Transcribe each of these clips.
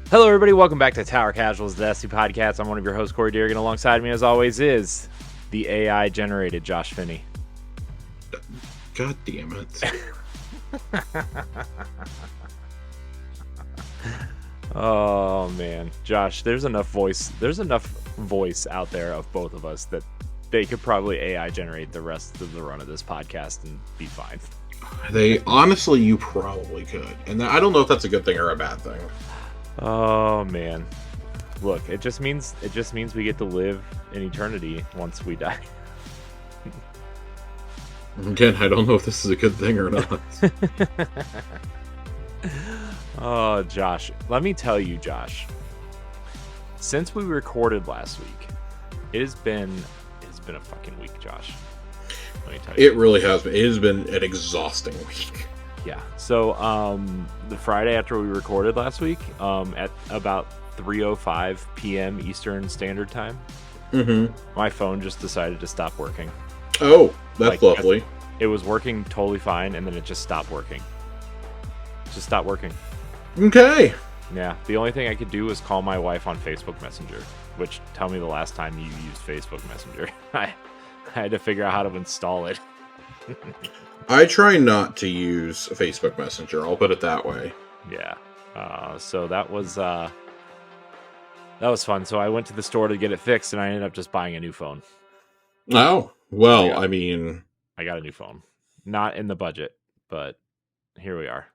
Hello, everybody. Welcome back to Tower Casuals, the Destiny Podcast. I'm one of your hosts, Corey Deerigan. Alongside me, as always, is the AI-generated Josh Finney. God damn it. Oh, man. Josh, there's enough voice out there of both of us that they could probably AI-generate the rest of the run of this podcast and be fine. Honestly, you probably could. And I don't know if that's a good thing or a bad thing. Oh, man. Look, it just means we get to live in eternity once we die. Again, I don't know if this is a good thing or not. Oh, Josh, let me tell you, Josh. Since we recorded last week, it has been a fucking week, Josh. Let me tell you. It really has been. It has been an exhausting week. Yeah. So, the Friday after we recorded last week, at about 3:05 p.m. Eastern Standard Time, my phone just decided to stop working. Oh, that's lovely. It was working totally fine, and then it just stopped working. Just stopped working. Okay. Yeah. The only thing I could do was call my wife on Facebook Messenger, which, tell me the last time you used Facebook Messenger. I had to figure out how to install it. I try not to use Facebook Messenger. I'll put it that way. Yeah. So that was fun. So I went to the store to get it fixed, and I ended up just buying a new phone. Oh, well, I mean, I got a new phone. Not in the budget, but here we are.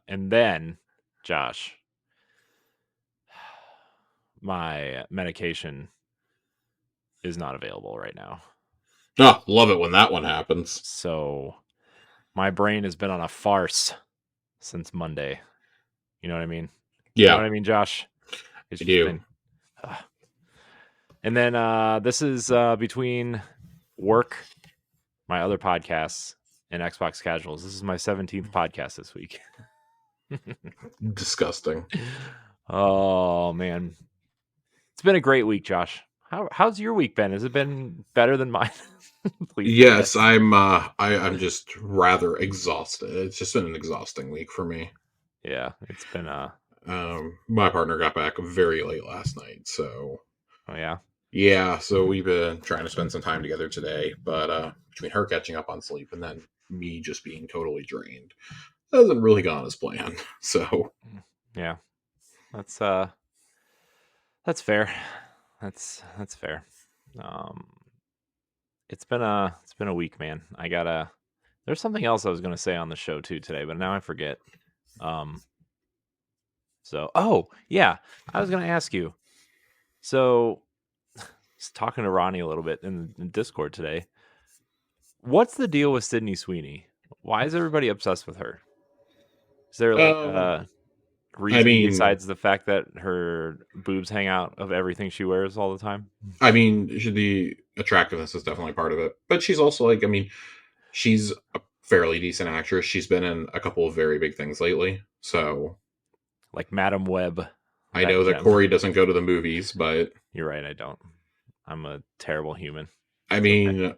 And then, Josh, my medication is not available right now. Oh, love it when that one happens. So my brain has been on a farce since Monday. You know what I mean? Yeah. You know what I mean, Josh? I do. And then this is between work, my other podcasts, and Xbox Casuals. This is my 17th podcast this week. Disgusting. Oh, man. It's been a great week, Josh. How's your week been? Has it been better than mine? Yes, I'm just rather exhausted. It's just been an exhausting week for me. Yeah, it's been my partner got back very late last night, so oh yeah. Yeah, so we've been trying to spend some time together today, but between her catching up on sleep and then me just being totally drained, it hasn't really gone as planned. So yeah. That's fair. That's fair. It's been a week, man. There's something else I was gonna say on the show too today, but now I forget. Oh yeah, I was gonna ask you. So, just talking to Ronnie a little bit in Discord today. What's the deal with Sydney Sweeney? Why is everybody obsessed with her? Is there like reason besides the fact that her boobs hang out of everything she wears all the time? I mean, the attractiveness is definitely part of it, but she's also she's a fairly decent actress. She's been in a couple of very big things lately, so like Madam Web. I know that Corey doesn't go to the movies, but you're right, I don't. I'm a terrible human. I mean,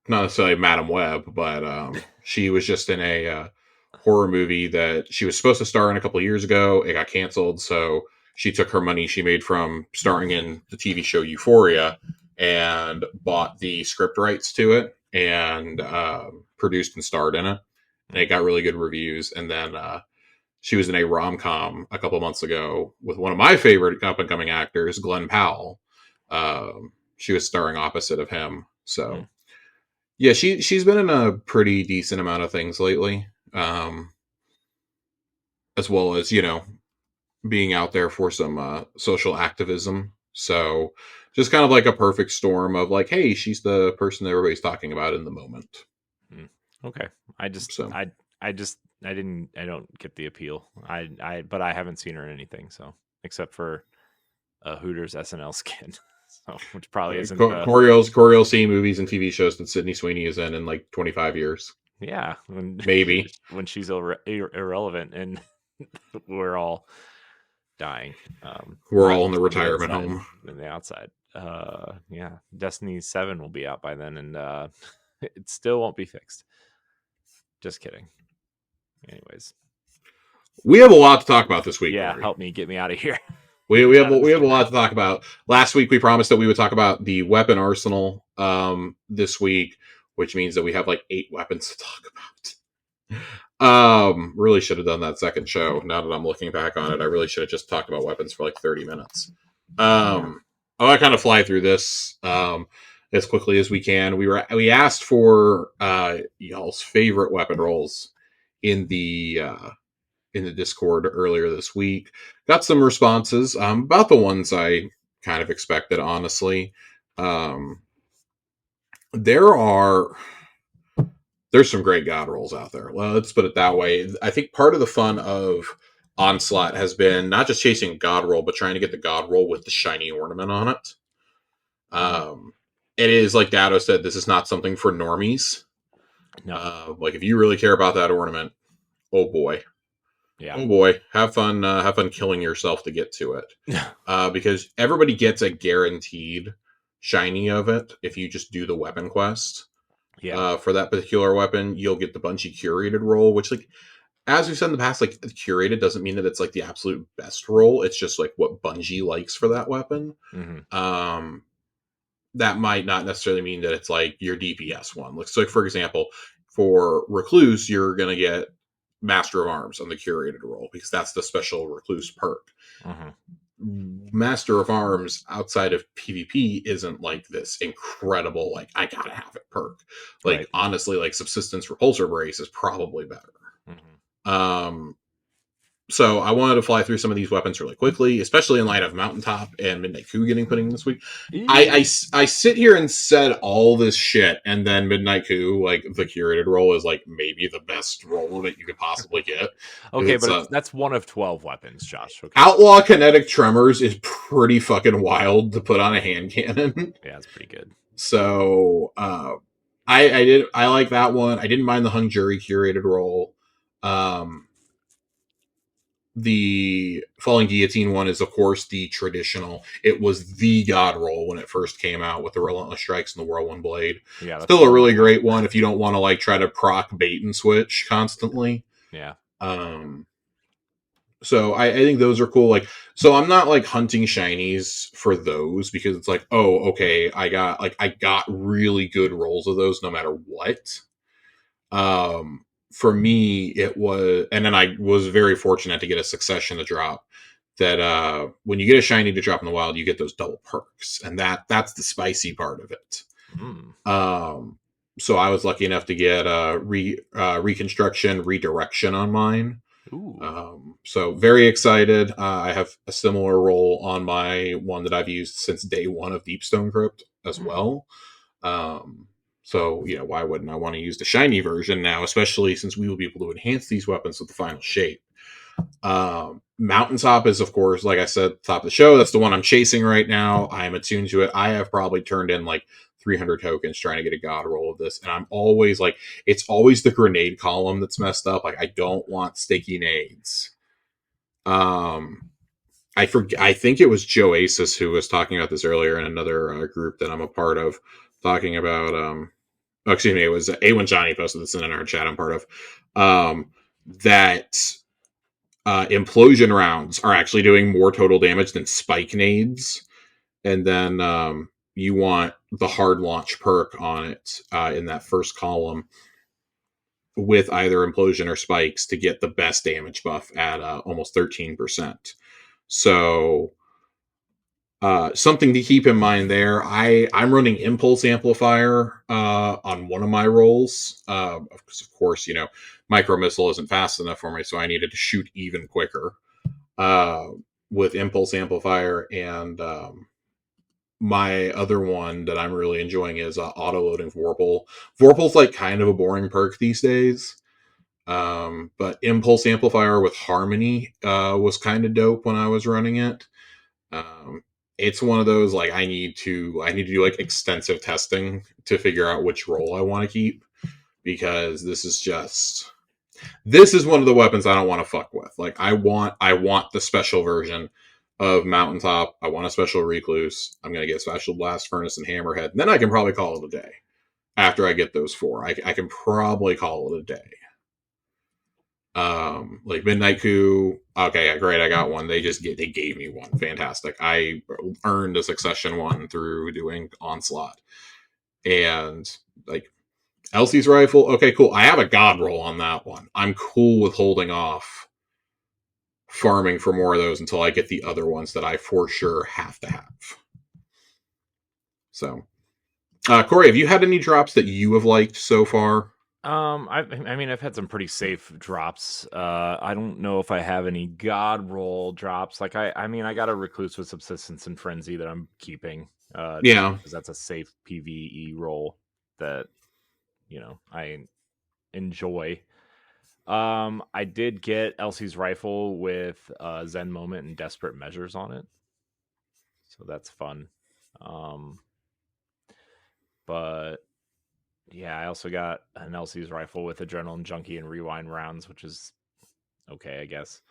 not necessarily Madam Web, but she was just in a horror movie that she was supposed to star in a couple of years ago. It got canceled, so she took her money she made from starring in the TV show Euphoria and bought the script rights to it and produced and starred in it. And it got really good reviews. And then she was in a rom-com a couple months ago with one of my favorite up-and-coming actors, Glenn Powell. She was starring opposite of him. So, yeah, she's been in a pretty decent amount of things lately. As well as, being out there for some social activism. So just kind of like a perfect storm of like, hey, she's the person that everybody's talking about in the moment. Okay. I don't get the appeal. But I haven't seen her in anything. So except for a Hooters SNL skit. So, which probably isn't Corey will see movies and TV shows that Sydney Sweeney is in like 25 years. Yeah. Maybe. When she's irrelevant and we're all dying. We're all in the retirement home. In the outside. Yeah. Destiny 7 will be out by then, and it still won't be fixed. Just kidding. Anyways. We have a lot to talk about this week, Yeah, Corey. help me, get me out of here. We have Out of this we have a game. lot to talk about. Last week we promised that we would talk about the weapon arsenal. This week, which means that we have like 8 weapons to talk about. Really should have done that second show. Now that I'm looking back on it, I really should have just talked about weapons for like 30 minutes. I want to kind of fly through this as quickly as we can. We asked for y'all's favorite weapon rolls in the Discord earlier this week. Got some responses about the ones I kind of expected, honestly. Um, there are there's some great god rolls out there. Well, let's put it that way. I think part of the fun of Onslaught has been not just chasing god roll, but trying to get the god roll with the shiny ornament on it. It is like Dado said, this is not something for normies. No. Like if you really care about that ornament, oh boy. Yeah. Oh boy, have fun killing yourself to get to it. Because everybody gets a guaranteed shiny of it if you just do the weapon quest. Yeah. For that particular weapon, you'll get the Bungie curated roll, which, like, as we've said in the past, like, curated doesn't mean that it's like the absolute best roll. It's just like what Bungie likes for that weapon. That might not necessarily mean that it's like your DPS one. So, like, for example, for Recluse, you're gonna get Master of Arms on the curated roll because that's the special Recluse perk. Master of Arms outside of PvP isn't like this incredible, like, I gotta have it perk. Like, honestly, like, Subsistence Repulsor Brace is probably better. So I wanted to fly through some of these weapons really quickly, especially in light of Mountaintop and Midnight Coup getting put in this week. I sit here and said all this shit, and then Midnight Coup, like, the curated roll is like maybe the best roll that you could possibly get. Okay, but that's one of 12 weapons, Josh. Okay. Outlaw Kinetic Tremors is pretty fucking wild to put on a hand cannon. Yeah, it's pretty good. So I like that one. I didn't mind the Hung Jury curated roll. The Falling Guillotine one is, of course, the traditional. It was the god roll when it first came out with the Relentless Strikes and the Whirlwind Blade. Yeah, still a really great one if you don't want to like try to proc bait and switch constantly. Yeah. So I think those are cool. Like, so I'm not like hunting shinies for those because it's like, oh, okay, I got really good rolls of those no matter what. For me, it was, and then I was very fortunate to get a succession to drop that when you get a shiny to drop in the wild, you get those double perks, and that's the spicy part of it. So I was lucky enough to get reconstruction, redirection on mine. So very excited. I have a similar roll on my one that I've used since day one of Deepstone Crypt as well. So, you know, why wouldn't I want to use the shiny version now, especially since we will be able to enhance these weapons with the final shape. Mountaintop is, of course, like I said, top of the show. That's the one I'm chasing right now. I am attuned to it. I have probably turned in like 300 tokens trying to get a god roll of this. And I'm always like, it's always the grenade column that's messed up. Like, I don't want sticky nades. I think it was Joe Asis who was talking about this earlier in another group that I'm a part of, talking about excuse me, it was A1 Johnny posted this in our chat I'm part of, that implosion rounds are actually doing more total damage than spike nades, and then you want the hard launch perk on it in that first column with either implosion or spikes to get the best damage buff at almost 13%. So something to keep in mind there. I'm running Impulse Amplifier on one of my rolls. Of course, you know, Micro Missile isn't fast enough for me, so I needed to shoot even quicker with Impulse Amplifier. And my other one that I'm really enjoying is auto-loading Vorpal. Vorpal's like kind of a boring perk these days. But Impulse Amplifier with Harmony was kind of dope when I was running it. It's one of those, like, I need to do like extensive testing to figure out which role I want to keep, because this is one of the weapons I don't want to fuck with. Like, I want the special version of Mountaintop. I want a special Recluse. I'm going to get Special Blast, Furnace, and Hammerhead. And then I can probably call it a day. After I get those 4, I can probably call it a day. Like Midnight Coup. Okay, great, I got one. They gave me one. Fantastic. I earned a succession one through doing Onslaught. And like Elsie's rifle, okay, cool. I have a god roll on that one. I'm cool with holding off farming for more of those until I get the other ones that I for sure have to have. So, Corey, have you had any drops that you have liked so far? I mean, I've had some pretty safe drops. I don't know if I have any god roll drops. Like, I mean, I got a Recluse with Subsistence and Frenzy that I'm keeping, just Yeah. because that's a safe PvE roll that I enjoy. I did get Elsie's rifle with Zen Moment and Desperate Measures on it, so that's fun. But yeah, I also got an Elsie's rifle with Adrenaline Junkie and Rewind rounds, which is okay, I guess.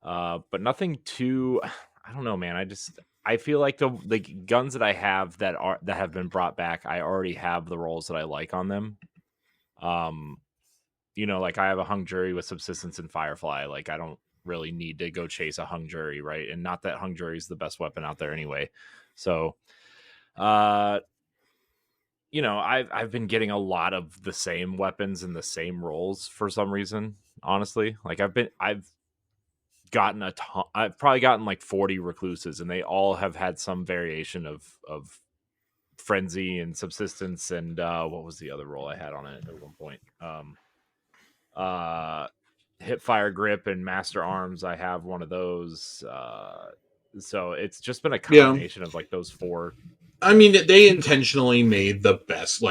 But nothing too. I don't know, man. I feel like the guns that I have that have been brought back, I already have the rolls that I like on them. Like I have a hung jury with Subsistence and Firefly. Like I don't really need to go chase a hung jury, right? And not that hung jury is the best weapon out there anyway. So, I've been getting a lot of the same weapons and the same rolls for some reason. Honestly, like I've gotten a ton. I've probably gotten like 40 Recluses, and they all have had some variation of Frenzy and Subsistence and what was the other roll I had on it at one point? Hip Fire Grip and Master Arms. I have one of those. So it's just been a Yeah. combination of like those four. I mean, they intentionally made the best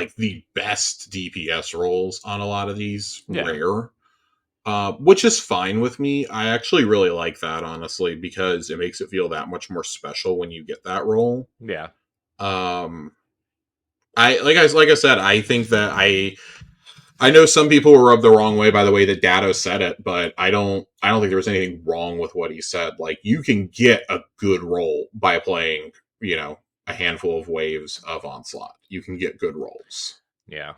DPS rolls on a lot of these Yeah. rare, which is fine with me. I actually really like that, honestly, because it makes it feel that much more special when you get that roll. Yeah. Like I said, I think that I know some people were rubbed the wrong way by the way that Datto said it, but I don't think there was anything wrong with what he said. Like you can get a good roll by playing, a handful of waves of Onslaught. You can get good rolls. Yeah.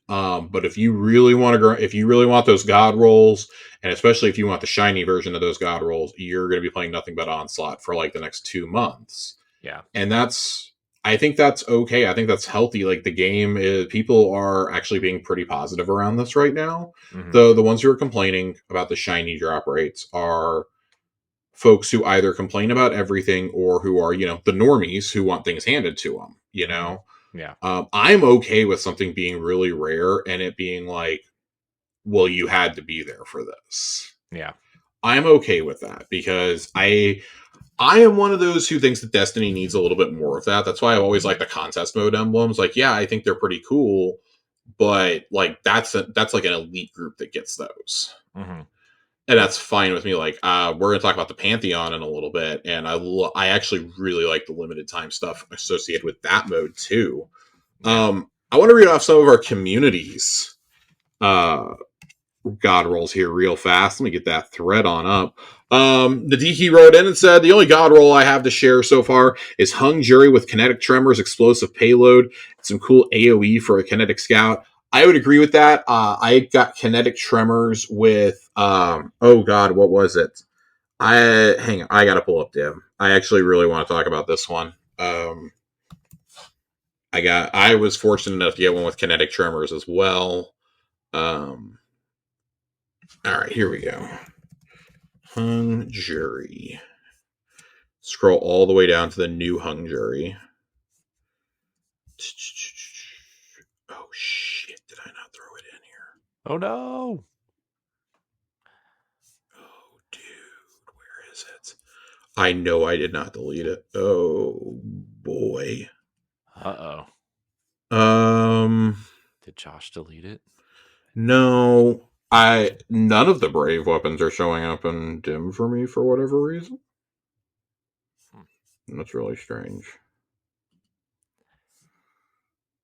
But if you really want those god rolls, and especially if you want the shiny version of those god rolls, you're going to be playing nothing but Onslaught for like the next 2 months. Yeah. And I think that's okay. I think that's healthy. Like the game is, people are actually being pretty positive around this right now. Mm-hmm. The ones who are complaining about the shiny drop rates are folks who either complain about everything or who are, the normies who want things handed to them, Yeah. I'm okay with something being really rare and it being like, well, you had to be there for this. Yeah. I'm okay with that because I am one of those who thinks that Destiny needs a little bit more of that. That's why I always like the contest mode emblems. Like, yeah, I think they're pretty cool, but like that's like an elite group that gets those. Mm-hmm. And that's fine with me. Like, we're going to talk about the Pantheon in a little bit, and I actually really like the limited time stuff associated with that mode too. Yeah. I want to read off some of our communities. God rolls here real fast. Let me get that thread on up. Nadiki wrote in and said, the only God roll I have to share so far is Hung Jury with Kinetic Tremors, Explosive Payload, and some cool AoE for a Kinetic Scout. I would agree with that. I got Kinetic Tremors with, oh God, what was it? Hang on, I gotta pull up Dim. I actually really want to talk about this one. I was fortunate enough to get one with Kinetic Tremors as well. All right, here we go. Hung Jury. Scroll all the way down to the new Hung Jury. Oh shit! Did I not throw it in here? Oh no! Oh dude, where is it? I know I did not delete it. Oh boy. Did Josh delete it? No. None of the brave weapons are showing up in dim for me for whatever reason. That's really strange.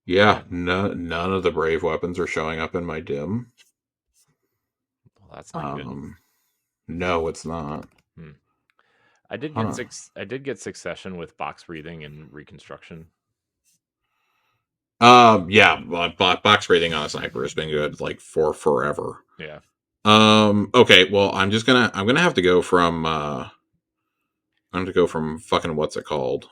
Yeah, none of the brave weapons are showing up in my dim. Well, that's not good. No, it's not. I did get Succession with Box Breathing and Reconstruction. Yeah, box breathing on a sniper has been good like for forever. Yeah. Okay, well, I'm gonna have to go from I'm gonna go from fucking what's it called?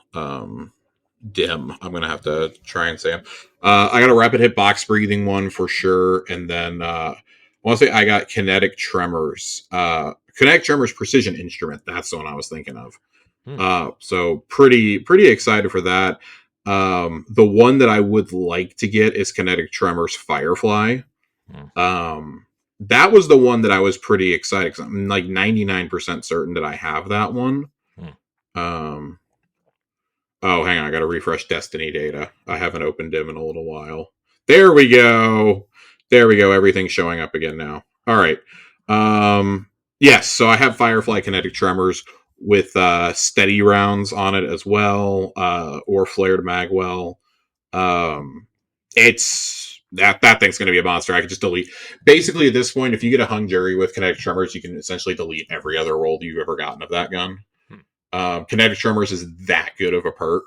Dim. I'm gonna have to try and say them. I got a rapid hit box breathing one for sure, and then I want to say I got kinetic tremors. Kinetic tremors precision instrument. That's the one I was thinking of. Hmm. So pretty excited for that. The one that I would like to get is kinetic tremors Firefly. Hmm. That was the one that I was pretty excited because I'm like 99% certain that I have that one. Hmm. Um, Oh, hang on. I got to refresh Destiny data. I haven't opened Dim in a little while. There we go. There we go. Everything's showing up again now. All right. Yes. So I have Firefly Kinetic Tremors with steady rounds on it as well, or flared magwell. Um, it's that thing's going to be a monster. I can just delete. Basically, at this point, if you get a hung jury with Kinetic Tremors, you can essentially delete every other roll you've ever gotten of that gun. Hmm. Kinetic Tremors is that good of a perk,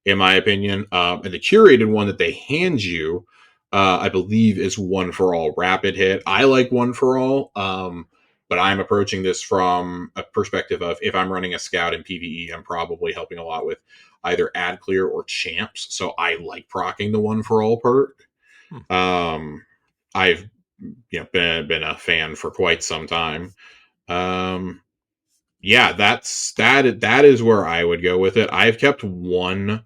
in my opinion. And the curated one that they hand you, I believe, is one for all rapid hit. I like one for all, but I'm approaching this from a perspective of if I'm running a scout in PvE, I'm probably helping a lot with either ad clear or champs. So I like procking the one for all perk. Hmm. I've been a fan for quite some time. Yeah, that is where I would go with it. I've kept one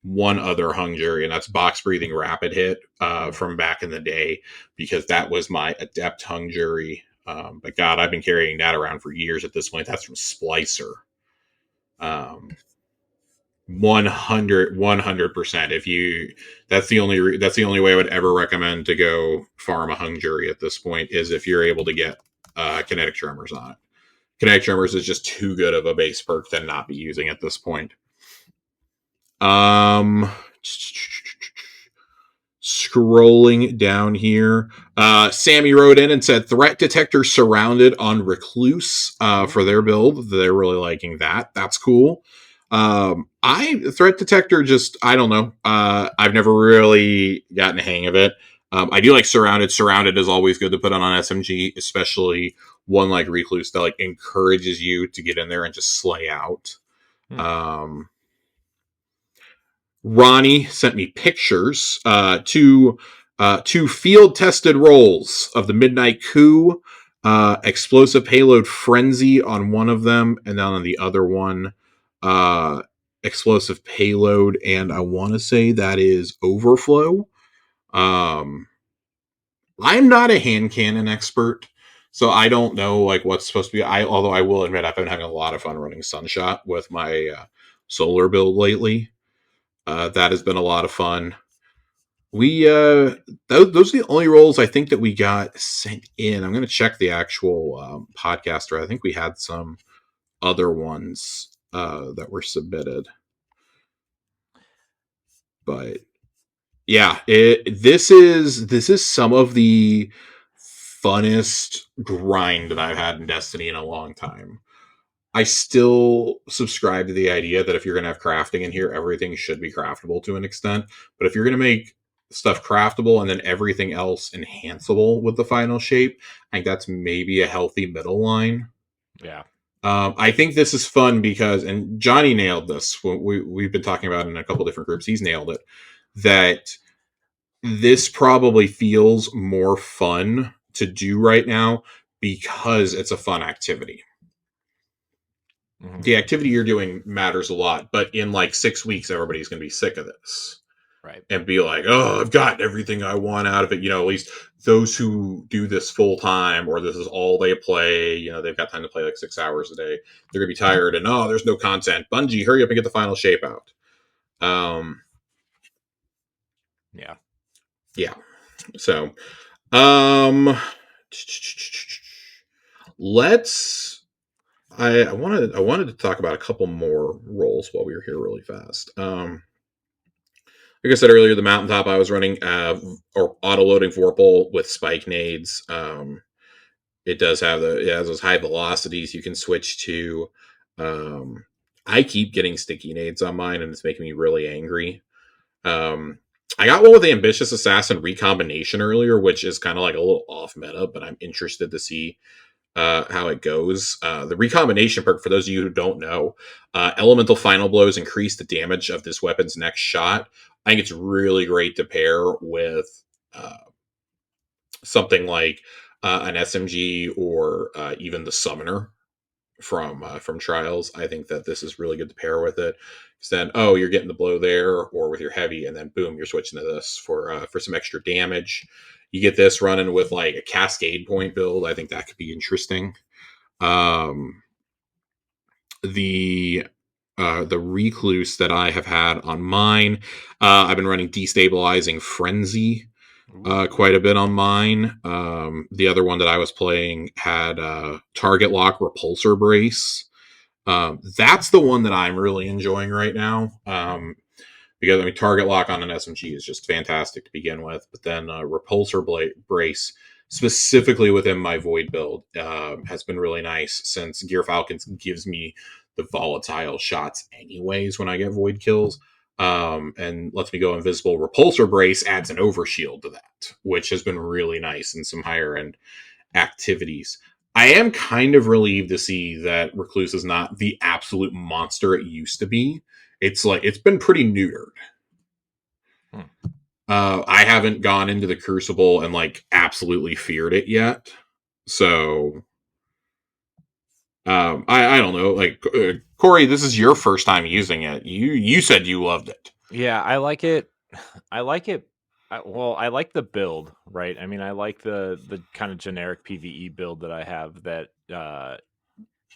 other hung jury, and that's box breathing rapid hit Hmm. from back in the day, because that was my adept hung jury. But God, I've been carrying that around for years at this point. That's from Splicer. 100%. If you, that's the only way I would ever recommend to go farm a hung jury at this point, is if you're able to get kinetic tremors on it. Kinetic tremors is just too good of a base perk to not be using at this point. Um, Scrolling down here, Sammy wrote in and said threat detector surrounded on recluse for their build. They're really liking that. That's cool. I threat detector, just I don't know. I've never really gotten a hang of it. I do like surrounded. Surrounded is always good to put on SMG, especially one like recluse that like encourages you to get in there and just slay out. Hmm. Um, Ronnie sent me pictures, two field tested rolls of the Midnight Coup, explosive payload frenzy on one of them, and then on the other one, explosive payload, and I want to say that is overflow. Um, I'm not a hand cannon expert, so I don't know like what's supposed to be. Although I will admit I've been having a lot of fun running Sunshot with my solar build lately. That has been a lot of fun. We those are the only roles I think that we got sent in. I'm going to check the actual podcaster. I think we had some other ones that were submitted, but yeah, this is some of the funnest grind that I've had in Destiny in a long time. I still subscribe to the idea that if you're going to have crafting in here, everything should be craftable to an extent. But if you're going to make stuff craftable and then everything else enhanceable with the final shape, I think that's maybe a healthy middle line. Yeah. I think this is fun because, and Johnny nailed this. We've been talking about it in a couple different groups. He's nailed it. That this probably feels more fun to do right now because it's a fun activity. Hmm. The activity you're doing matters a lot, but in like 6 weeks, everybody's going to be sick of this Right. and be like, oh, I've gotten everything I want out of it. At least those who do this full time or this is all they play, they've got time to play like 6 hours a day. They're going to be tired and, oh, there's no content. Bungie, hurry up and get the final shape out. Yeah. Yeah. So, um, let's I wanted to talk about a couple more roles while we were here really fast. Like I said earlier, the mountaintop I was running or auto loading Vorpal with spike nades. It has those high velocities you can switch to. I keep getting sticky nades on mine, and it's making me really angry. Um, I got one with the Ambitious Assassin Recombination earlier, which is kind of like a little off meta, but I'm interested to see how it goes. The Recombination perk, for those of you who don't know, Elemental Final Blows increase the damage of this weapon's next shot. I think it's really great to pair with uh, something like an SMG or even the Summoner from Trials. I think that this is really good to pair with it. Because then, oh, you're getting the blow there, or with your heavy, and then boom, you're switching to this for some extra damage. You get this running with like a Cascade point build. I think that could be interesting. Um, the Recluse that I have had on mine, I've been running Destabilizing Frenzy quite a bit on mine. The other one that I was playing had Target Lock Repulsor Brace. That's the one that I'm really enjoying right now. Because I mean, Target Lock on an SMG is just fantastic to begin with, but then Repulsor Brace, specifically within my Void build, has been really nice since Gear Falcons gives me the volatile shots anyways when I get Void kills. And lets me go invisible. Repulsor Brace adds an overshield to that, which has been really nice in some higher end activities. I am kind of relieved to see that Recluse is not the absolute monster it used to be. It's like it's been pretty neutered. I haven't gone into the Crucible and like absolutely feared it yet, so I don't know. Like Corey, this is your first time using it. You said you loved it. Yeah, I like it. I like it. Well, I like the build, right? I mean, I like the kind of generic PvE build that I have. That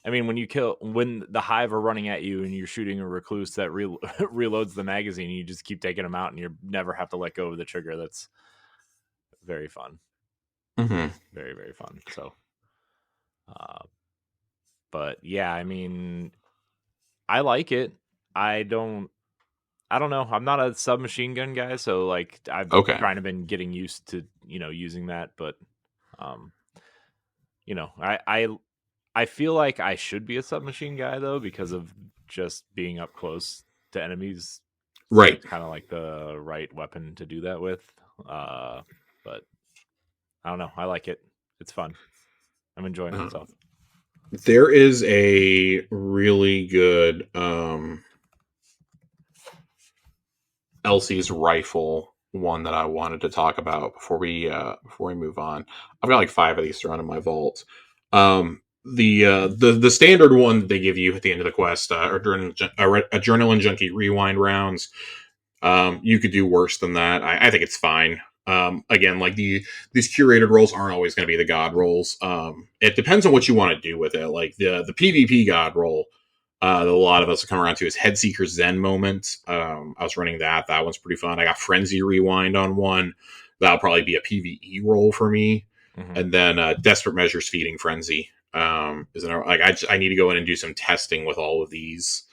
I mean, when the Hive are running at you and you're shooting a Recluse that reloads the magazine, you just keep taking them out, and you never have to let go of the trigger. That's very fun. Mm-hmm. Very, very fun. So, but yeah, I mean, I like it. I don't know. I'm not a submachine gun guy, so like I've kind of been getting used to using that. But I feel like I should be a submachine guy though because of just being up close to enemies. Right, it's kind of like the right weapon to do that with. But I don't know. I like it. It's fun. I'm enjoying myself. There is a really good Elsie's rifle one that I wanted to talk about before we move on. I've got like 5 of these thrown in my vault. The standard one that they give you at the end of the quest, Adrenaline Junkie rewind rounds. You could do worse than that. I think it's fine. Again, like these curated roles aren't always going to be the god rolls. It depends on what you want to do with it. Like the PvP god roll, that a lot of us have come around to is Headseeker Zen Moment. I was running that. That one's pretty fun. I got Frenzy Rewind on one. That'll probably be a PvE role for me. Mm-hmm. And then Desperate Measures Feeding Frenzy. I need to go in and do some testing with all of these.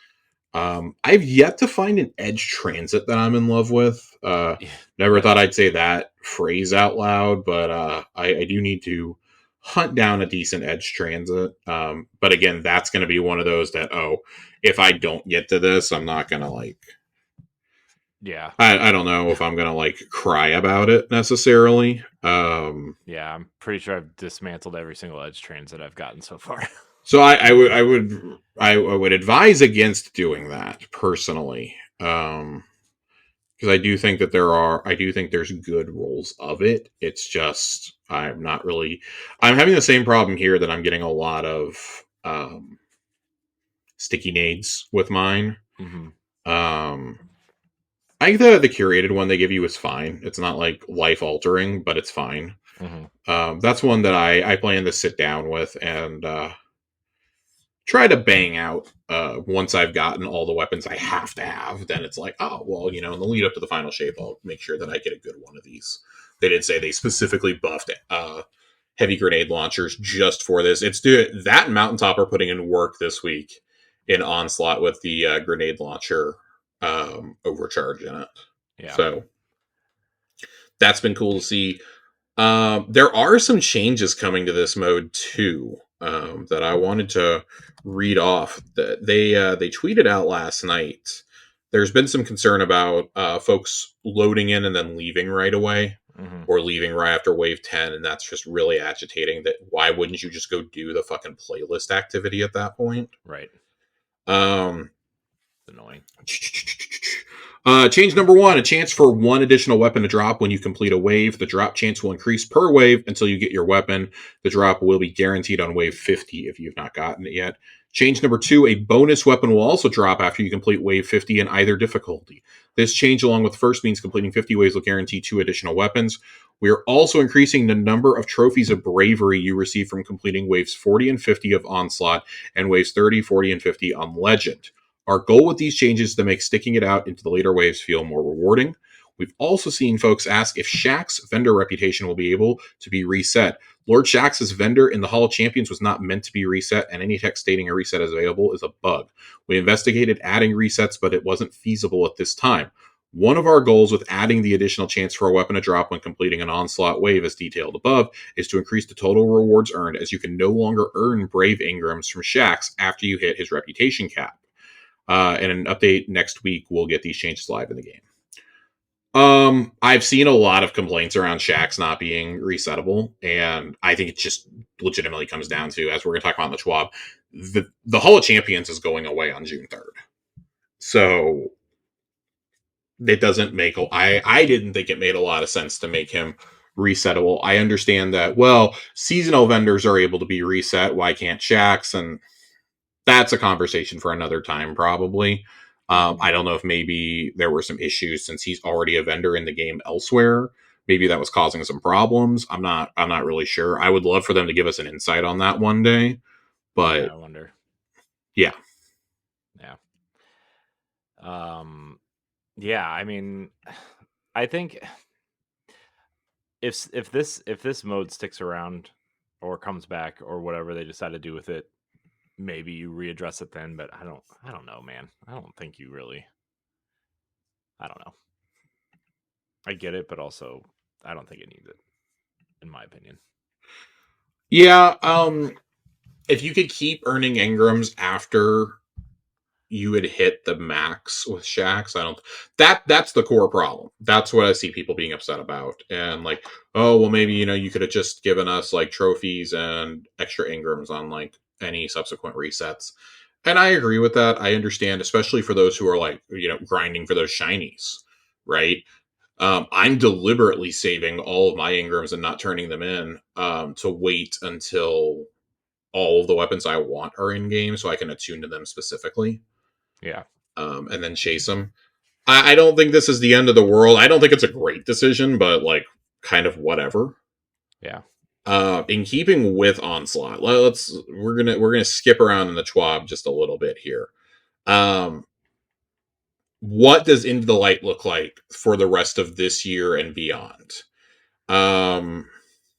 I've yet to find an edge transit that I'm in love with. Never thought I'd say that phrase out loud, but I do need to hunt down a decent edge transit. But again, that's going to be one of those that, if I don't get to this, I'm not going to like... Yeah. I don't know if I'm going to like cry about it necessarily. Yeah, I'm pretty sure I've dismantled every single edge transit I've gotten so far. So I would advise against doing that personally, because I do think that there's good roles of it. It's just I'm having the same problem here that I'm getting a lot of sticky nades with mine. Mm-hmm. I think the curated one they give you is fine. It's not like life altering, but it's fine. Mm-hmm. That's one that I plan to sit down with and try to bang out once I've gotten all the weapons I have to have. Then it's like, oh, well, in the lead up to the final shape, I'll make sure that I get a good one of these. They did say they specifically buffed heavy grenade launchers just for this. That and Mountaintop are putting in work this week in Onslaught with the grenade launcher overcharge in it. Yeah. So that's been cool to see. There are some changes coming to this mode too. That I wanted to read off. That they tweeted out last night. there's been some concern about folks loading in and then leaving right away, Mm-hmm. or leaving right after wave 10, and that's just really agitating. That why wouldn't you just go do the fucking playlist activity at that point? Right. Um, Annoying. Change number one: a chance for one additional weapon to drop when you complete a wave. The drop chance will increase per wave until you get your weapon. The drop will be guaranteed on wave 50 if you've not gotten it yet. Change number two: a bonus weapon will also drop after you complete wave 50 in either difficulty. This change, along with the first, means completing 50 waves will guarantee 2 additional weapons. We are also increasing the number of trophies of bravery you receive from completing waves 40 and 50 of Onslaught and waves 30, 40, and 50 on Legend. Our goal with these changes is to make sticking it out into the later waves feel more rewarding. We've also seen folks ask if Shaq's vendor reputation will be able to be reset. Lord Shax's vendor in the Hall of Champions was not meant to be reset, and any text stating a reset is available is a bug. We investigated adding resets, but it wasn't feasible at this time. One of our goals with adding the additional chance for a weapon to drop when completing an Onslaught wave, as detailed above, is to increase the total rewards earned, as you can no longer earn Brave Ingrams from Shax after you hit his reputation cap. And an update next week, we'll get these changes live in the game. I've seen a lot of complaints around Shax not being resettable, and I think it just legitimately comes down to, as we're going to talk about in the Schwab, the Hall of Champions is going away on June 3rd. So it doesn't make, I didn't think it made a lot of sense to make him resettable. I understand that, well, seasonal vendors are able to be reset. Why can't Shax? And that's a conversation for another time, probably. I don't know if maybe there were some issues since he's already a vendor in the game elsewhere. Maybe that was causing some problems. I'm not really sure. I would love for them to give us an insight on that one day. Yeah, But I wonder. yeah. Yeah. Yeah, I mean, I think if this mode sticks around or comes back or whatever they decide to do with it, maybe you readdress it then, but I don't know, man. I don't think you really. I don't know. I get it, but also I don't think it needs it, in my opinion. Yeah, if you could keep earning Engrams after you had hit the max with Shax. I don't. That's the core problem. That's what I see people being upset about, and like, oh well, maybe you could have just given us like trophies and extra Ingrams on like any subsequent resets. And I agree with that. I understand, especially for those who are like grinding for those shinies, right? I'm deliberately saving all of my Ingrams and not turning them in to wait until all of the weapons I want are in game, so I can attune to them specifically, Yeah. and then chase them. I don't think this is the end of the world. I don't think it's a great decision, but like kind of whatever. Yeah. In keeping with Onslaught, we're gonna skip around in the TWAB just a little bit here. Um, what does Into the Light look like for the rest of this year and beyond?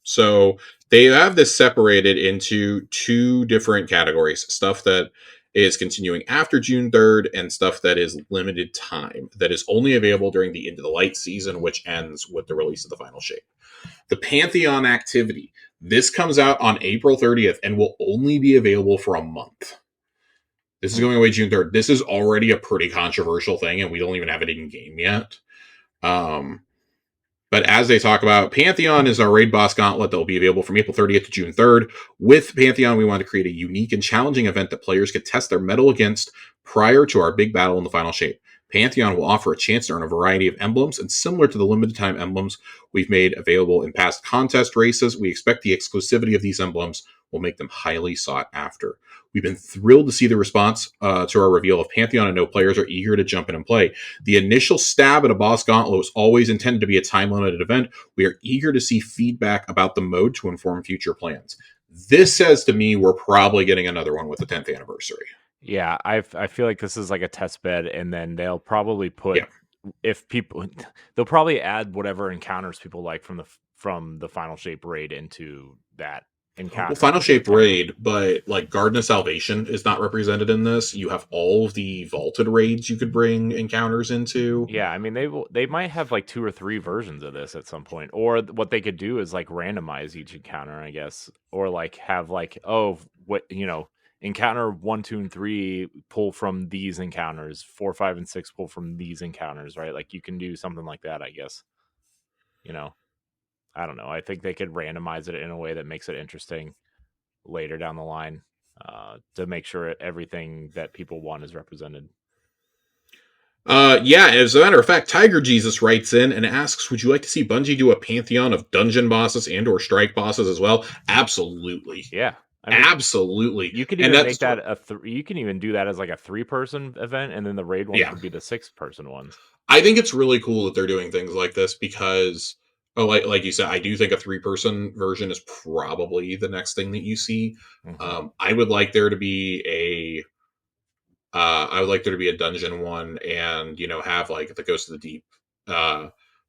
So they have this separated into two different categories: stuff that is continuing after June 3rd and stuff that is limited time, that is only available during the Into the Light season, which ends with the release of the final shape. The Pantheon activity. This comes out on April 30th and will only be available for a month. This is going away June 3rd. This is already a pretty controversial thing, and we don't even have it in game yet. Um, but as they talk about, Pantheon is our raid boss gauntlet that will be available from April 30th to June 3rd. With Pantheon, we want to create a unique and challenging event that players can test their mettle against prior to our big battle in the final shape. Pantheon will offer a chance to earn a variety of emblems, and similar to the limited time emblems we've made available in past contest races, we expect the exclusivity of these emblems will make them highly sought after. We've been thrilled to see the response to our reveal of Pantheon, and know players are eager to jump in and play. The initial stab at a boss gauntlet was always intended to be a time-limited event. We are eager to see feedback about the mode to inform future plans. This says to me we're probably getting another one with the 10th anniversary. Yeah, I feel like this is like a test bed, and then they'll probably put Yeah. if people they'll probably add whatever encounters people like from the final shape raid into that encounter. Well, Final Shape Raid, but like Garden of Salvation is not represented in this. You have all of the vaulted raids you could bring encounters into. Yeah, I mean they might have like 2 or 3 versions of this at some point, or what they could do is like randomize each encounter, I guess, or like have like, oh, what encounter 1, 2, and 3 pull from these encounters, 4, 5, and 6 pull from these encounters, right? Like you can do something like that, I guess. I don't know. I think they could randomize it in a way that makes it interesting later down the line, to make sure everything that people want is represented. Yeah, as a matter of fact, Tiger Jesus writes in and asks, would you like to see Bungie do a pantheon of dungeon bosses and or strike bosses as well? Absolutely. Yeah. I mean, absolutely. you could and even that's make that you can even do that as like a 3-person event, and then the raid ones would be the 6-person ones. I think it's really cool that they're doing things like this because, like you said, I do think a 3-person version is probably the next thing that you see. Mm-hmm. I would like there to be I would like there to be a dungeon one, and have like the Ghost of the Deep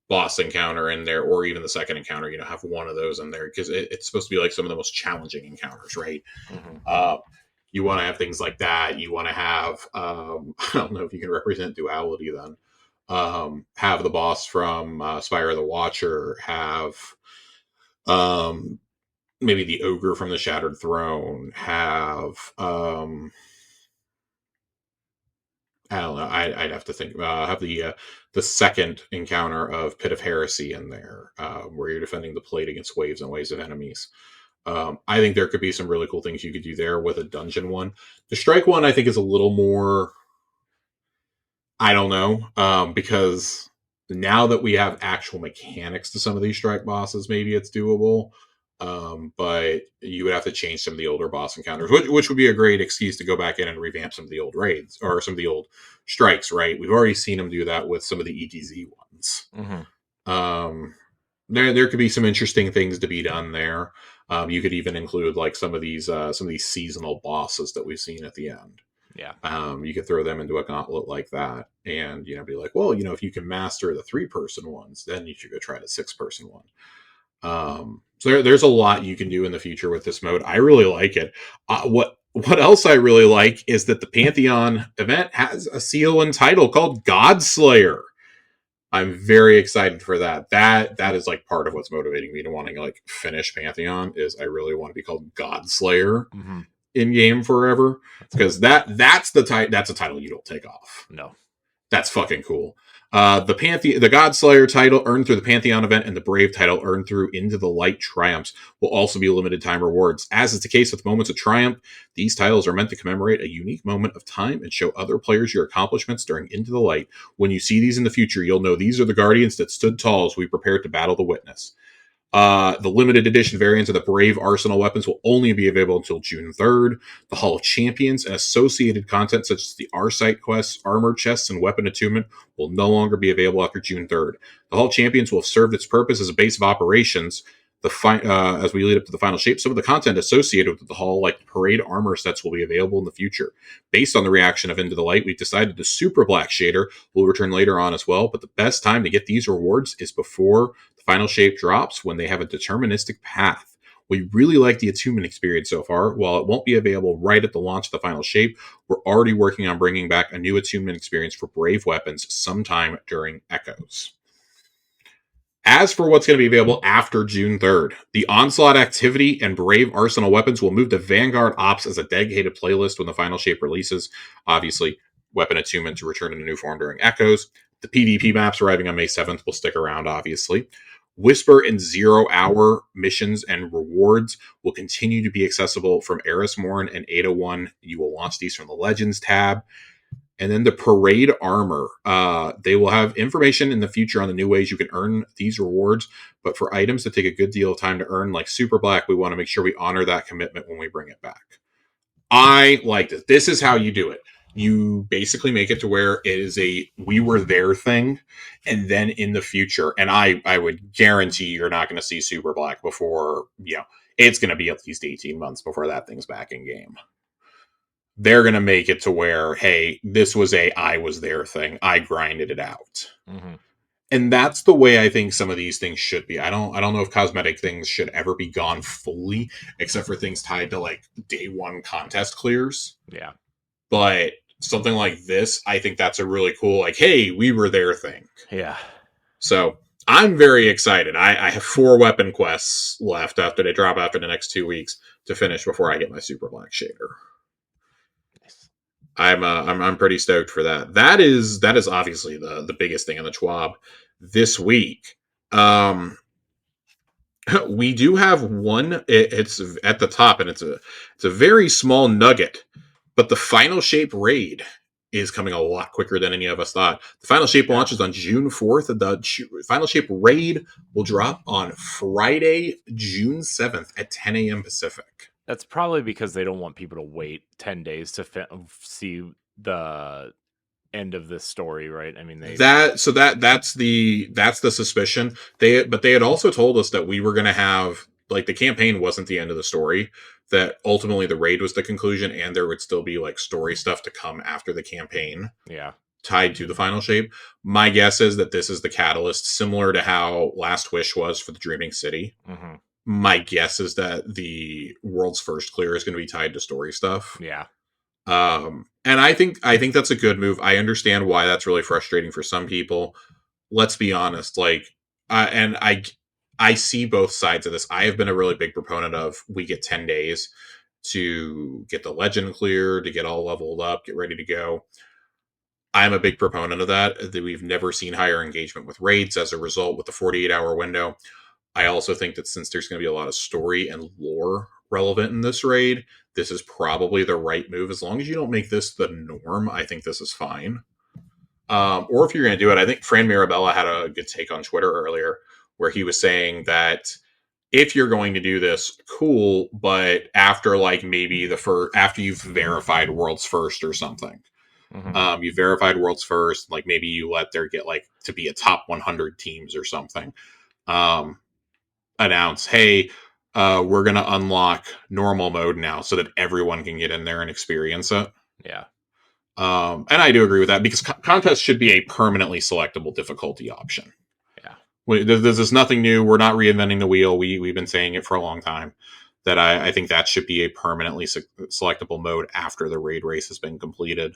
boss encounter in there, or even the second encounter. Have one of those in there because it's supposed to be like some of the most challenging encounters, right? Mm-hmm. You want to have things like that. You want to have I don't know if you can represent duality then. Have the boss from Spire of the Watcher. Have maybe the ogre from the Shattered Throne. Have I don't know. I'd have to think. Have the second encounter of Pit of Heresy in there, where you're defending the plate against waves and waves of enemies. I think there could be some really cool things you could do there with a dungeon one. The strike one, I think, is a little more. I don't know, because now that we have actual mechanics to some of these strike bosses, maybe it's doable. But you would have to change some of the older boss encounters, which would be a great excuse to go back in and revamp some of the old raids or some of the old strikes, right? We've already seen them do that with some of the ETZ ones. Mm-hmm. There could be some interesting things to be done there. You could even include like some of these seasonal bosses that we've seen at the end. Yeah. You could throw them into a gauntlet like that, and be like, well, if you can master the 3-person ones, then you should go try the 6-person one. So there's a lot you can do in the future with this mode. I really like it. What else I really like is that the Pantheon event has a seal and title called Godslayer. I'm very excited for that. That is like part of what's motivating me to wanting to like finish Pantheon is I really want to be called Godslayer in game forever, because that's a title you don't take off. No, that's fucking cool. The Godslayer title earned through the Pantheon event and the Brave title earned through Into the Light triumphs will also be limited time rewards. As is the case with Moments of Triumph, these titles are meant to commemorate a unique moment of time and show other players your accomplishments during Into the Light. When you see these in the future, you'll know these are the guardians that stood tall as we prepared to battle the Witness. The limited edition variants of the Brave Arsenal weapons will only be available until June 3rd. The Hall of Champions and associated content such as the R-Site quests, armor chests, and weapon attunement will no longer be available after June 3rd. The Hall of Champions will have served its purpose as a base of operations. As we lead up to the final shape, some of the content associated with the Hall, like parade armor sets, will be available in the future. Based on the reaction of Into the Light, we've decided the Super Black shader will return later on as well, but the best time to get these rewards is before the final shape drops, when they have a deterministic path. We really like the attunement experience so far. While it won't be available right at the launch of the final shape, we're already working on bringing back a new attunement experience for Brave weapons sometime during Echoes. As for what's going to be available after June 3rd, the Onslaught activity and Brave Arsenal weapons will move to Vanguard Ops as a dedicated playlist when the final shape releases. Obviously, weapon attunement to return in a new form during Echoes. The PvP maps arriving on May 7th will stick around, obviously. Whisper and 0 Hour missions and rewards will continue to be accessible from Eris Morn and 801. You will launch these from the Legends tab. And then the Parade Armor. They will have information in the future on the new ways you can earn these rewards. But for items that take a good deal of time to earn, like Super Black, we want to make sure we honor that commitment when we bring it back. I like this. This is how you do it. You basically make it to where it is a we were there thing. And then in the future, and I would guarantee you're not going to see Super Black before, it's going to be at least 18 months before that thing's back in game. They're going to make it to where, hey, this was I was there thing. I grinded it out. Mm-hmm. And that's the way I think some of these things should be. I don't know if cosmetic things should ever be gone fully, except for things tied to like day one contest clears. Yeah. But something like this, I think that's a really cool, like, hey, we were there thing. Yeah. So I'm very excited. I have 4 weapon quests left after they drop after the next 2 weeks to finish before I get my Super Black shader. I'm pretty stoked for that. That is obviously the biggest thing in the TWAB this week. We do have one. It's at the top, and it's a very small nugget. But the Final Shape raid is coming a lot quicker than any of us thought. The Final Shape launches on June 4th. The Final Shape raid will drop on Friday, June 7th at 10 a.m. Pacific. That's probably because they don't want people to wait 10 days to see the end of this story, right? I mean, that's the suspicion. They had also told us that we were going to have, like, the campaign wasn't the end of the story, that ultimately the raid was the conclusion, and there would still be like story stuff to come after the campaign. Yeah. Tied to the Final Shape. My guess is that this is the catalyst, similar to how Last Wish was for the Dreaming City. Mm-hmm. My guess is that the world's first clear is going to be tied to story stuff. Yeah. And I think that's a good move. I understand why that's really frustrating for some people. Let's be honest, like, I see both sides of this. I have been a really big proponent of we get 10 days to get the legend clear, to get all leveled up, get ready to go. I'm a big proponent of that. We've never seen higher engagement with raids as a result with the 48-hour window. I also think that since there's going to be a lot of story and lore relevant in this raid, this is probably the right move. As long as you don't make this the norm, I think this is fine. Or if you're going to do it, I think Fran Mirabella had a good take on Twitter earlier where he was saying that if you're going to do this, cool, but after like maybe after you've verified world's first or something. Mm-hmm. You verified world's first, like maybe you let there get like to be a top 100 teams or something. Announce, hey, we're going to unlock normal mode now so that everyone can get in there and experience it. Yeah. And I do agree with that because contests should be a permanently selectable difficulty option. Yeah. This is nothing new. We're not reinventing the wheel. We've been saying it for a long time that I think that should be a permanently selectable mode after the raid race has been completed.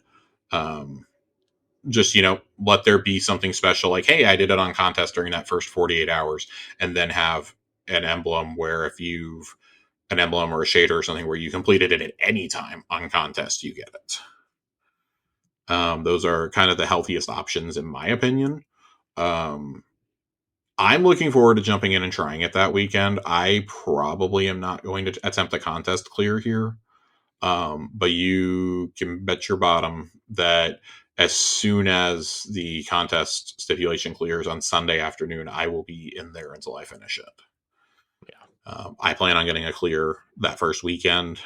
Just, let there be something special like, hey, I did it on contest during that first 48 hours, and then have an emblem where if you've an emblem or a shader or something where you completed it at any time on contest, you get it. Those are kind of the healthiest options in my opinion. I'm looking forward to jumping in and trying it that weekend. I probably am not going to attempt a contest clear here. But you can bet your bottom that as soon as the contest stipulation clears on Sunday afternoon, I will be in there until I finish it. Yeah. I plan on getting a clear that first weekend.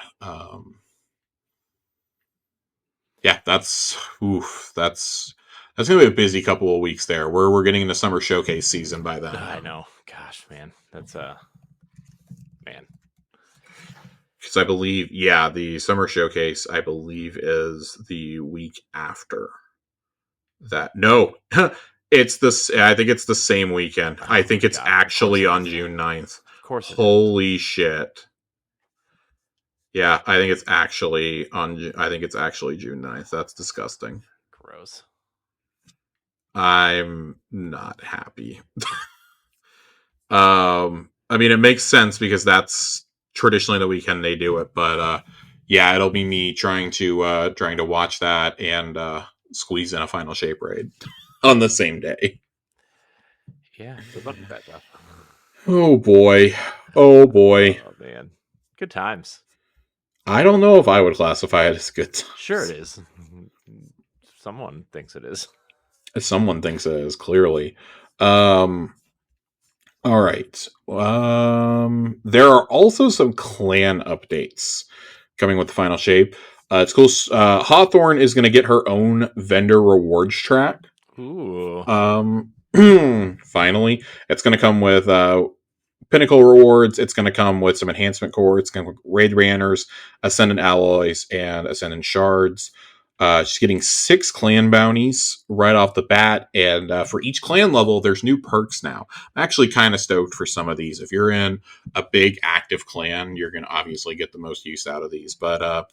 Yeah, that's going to be a busy couple of weeks there. We're getting into summer showcase season by then. I know. Gosh, man, that's man. Because I believe, the summer showcase, I believe, is the week after that. No, it's this. I think it's the same weekend. I think it's actually on June 9th. Of course. Holy shit. Yeah, I think it's actually June 9th. That's disgusting. Gross. I'm not happy. I mean, it makes sense because that's traditionally the weekend they do it, but it'll be me trying to watch that and squeeze in a Final Shape raid on the same day. Yeah, good luck with that, Jeff. Oh boy. Oh man, good times. I don't know if I would classify it as good times. Sure it is. Someone thinks it is. Someone thinks it is, clearly. All right. There are also some clan updates coming with the Final Shape. It's cool. Hawthorne is going to get her own vendor rewards track. Ooh. Finally, it's going to come with Pinnacle rewards. It's going to come with some enhancement core. It's going to raid banners, Ascendant alloys, and Ascendant shards. She's getting 6 clan bounties right off the bat, and for each clan level, there's new perks now. I'm actually kind of stoked for some of these. If you're in a big active clan, you're going to obviously get the most use out of these. But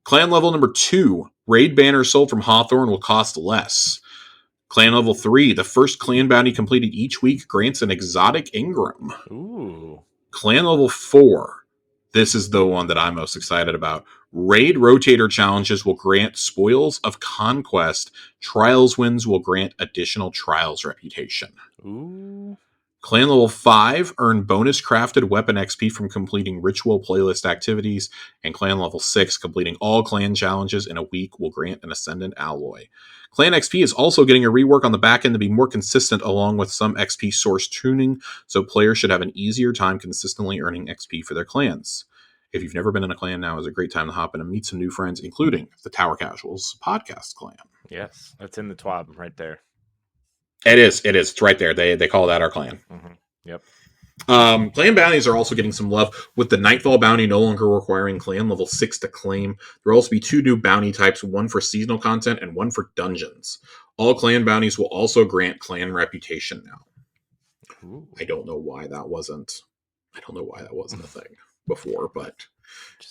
clan level number 2, raid banners sold from Hawthorne will cost less. Clan level 3, the first clan bounty completed each week grants an exotic Ingram. Ooh. Clan level 4, this is the one that I'm most excited about. Raid rotator challenges will grant spoils of conquest. Trials wins will grant additional trials reputation. Ooh. Clan level 5 earn bonus crafted weapon XP from completing ritual playlist activities, and clan level 6 completing all clan challenges in a week will grant an ascendant alloy. Clan XP is also getting a rework on the back end to be more consistent, along with some XP source tuning, so players should have an easier time consistently earning XP for their clans. If you've never been in a clan, now is a great time to hop in and meet some new friends, including the Tower Casuals podcast clan. Yes, that's in the TWAB right there. It is. It's right there. They call that our clan. Mm-hmm. Yep. Clan bounties are also getting some love, with the Nightfall bounty no longer requiring clan level 6 to claim. There will also be 2 new bounty types, one for seasonal content and one for dungeons. All clan bounties will also grant clan reputation now. Ooh. I don't know why that wasn't a thing before, but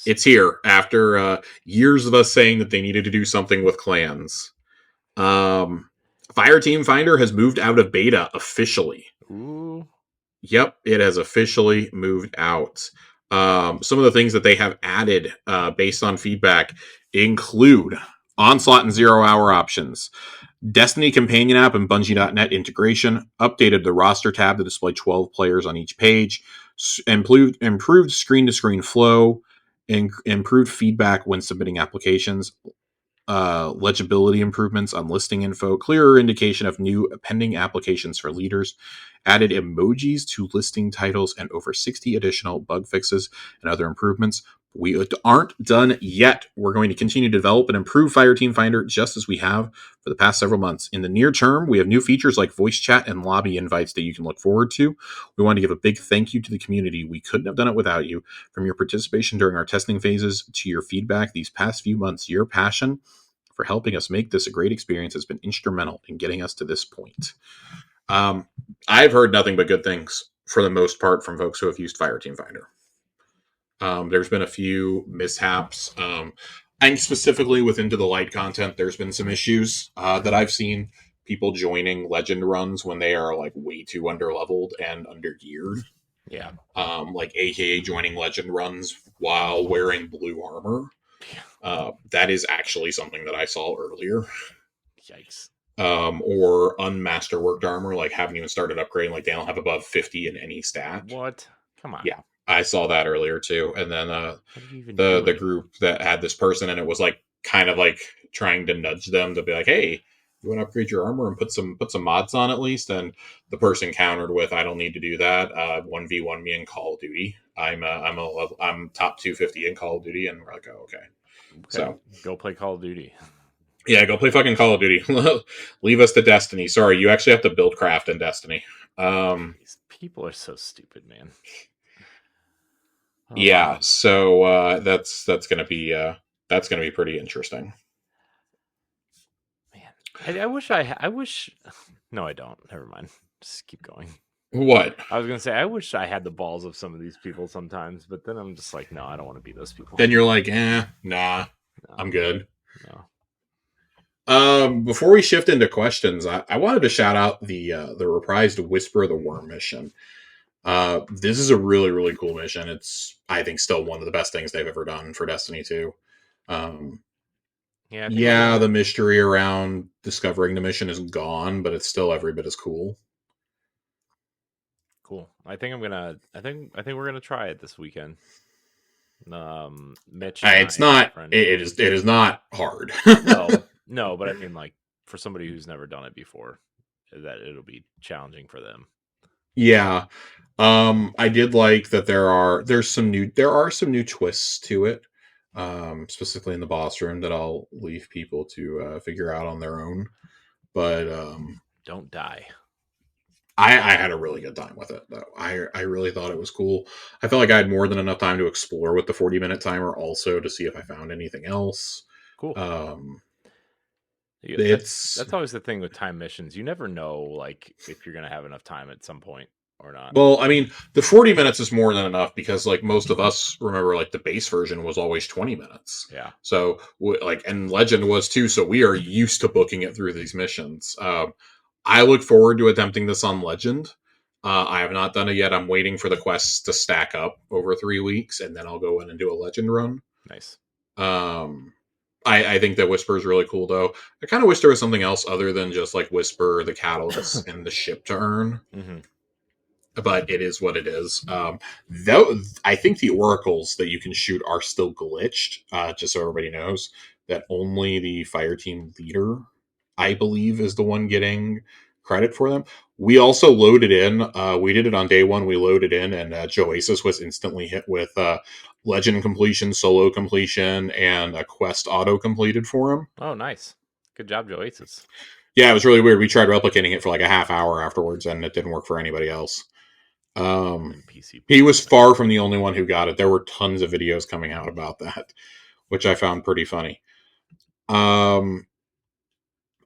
it's here after years of us saying that they needed to do something with clans. Fireteam Finder has moved out of beta officially. Ooh. Yep, it has officially moved out. Some of the things that they have added based on feedback include Onslaught and 0 Hour options, Destiny Companion app and Bungie.net integration, updated the roster tab to display 12 players on each page, improved screen-to-screen flow, improved feedback when submitting applications, legibility improvements on listing info, clearer indication of new pending applications for leaders, added emojis to listing titles, and over 60 additional bug fixes and other improvements. We aren't done yet. We're going to continue to develop and improve Fireteam Finder just as we have for the past several months. In the near term, we have new features like voice chat and lobby invites that you can look forward to. We want to give a big thank you to the community. We couldn't have done it without you. From your participation during our testing phases to your feedback these past few months, your passion for helping us make this a great experience has been instrumental in getting us to this point. I've heard nothing but good things for the most part from folks who have used Fireteam Finder. There's been a few mishaps. And specifically with Into the Light content, there's been some issues that I've seen. People joining legend runs when they are like way too underleveled and undergeared. Yeah. Like AKA joining legend runs while wearing blue armor. That is actually something that I saw earlier. Yikes. Or unmasterworked armor, like haven't even started upgrading, like they don't have above 50 in any stat. What? Come on. Yeah, I saw that earlier too. And then the group that had this person, and it was like kind of like trying to nudge them to be like, hey, you want to upgrade your armor and put some mods on at least? And the person countered with, I don't need to do that. 1v1 me in Call of Duty. I'm top 250 in Call of Duty, and we're like, oh, okay. So go play Call of Duty. Yeah, go play fucking Call of Duty. Leave us to Destiny. Sorry, you actually have to build craft in Destiny. These people are so stupid, man. Oh, yeah, so that's gonna be pretty interesting. Man, I wish. No, I don't. Never mind. Just keep going. What? I was gonna say, I wish I had the balls of some of these people sometimes, but then I'm just like, no, I don't want to be those people. Then you're like, nah, no, I'm good. No. Before we shift into questions, I wanted to shout out the reprised Whisper of the Worm mission. This is a really, really cool mission. It's, I think, still one of the best things they've ever done for Destiny 2. The mystery around discovering the mission is gone, but it's still every bit as cool. Cool. I think we're gonna try it this weekend. Mitch, it's not. It is not hard. No, but I mean, like, for somebody who's never done it before, that it'll be challenging for them. Yeah. I did like that there are some new twists to it, specifically in the boss room that I'll leave people to figure out on their own. But don't die. I had a really good time with it, though. I really thought it was cool. I felt like I had more than enough time to explore with the 40-minute timer, also to see if I found anything else. Cool. Yeah, that's always the thing with time missions. You never know, like, if you're gonna have enough time at some point or not. Well, I mean, the 40 minutes is more than enough because, like, most of us remember, like, the base version was always 20 minutes. Yeah. So, like, and Legend was too. So we are used to booking it through these missions. I look forward to attempting this on Legend. I have not done it yet. I'm waiting for the quests to stack up over 3 weeks, and then I'll go in and do a Legend run. Nice. Um, I think that Whisper is really cool, though. I kind of wish there was something else other than just like Whisper, the catalysts, and the ship to earn. Mm-hmm. But it is what it is. Though I think the oracles that you can shoot are still glitched. Just so everybody knows that only the fire team leader, I believe, is the one getting credit for them. We also loaded in. We did it on day one. We loaded in, and Joasis was instantly hit with legend completion, solo completion, and a quest auto completed for him. Oh, nice. Good job, Joasis. Yeah, it was really weird. We tried replicating it for like a half hour afterwards, and it didn't work for anybody else. PC He was far from the only one who got it. There were tons of videos coming out about that, which I found pretty funny. All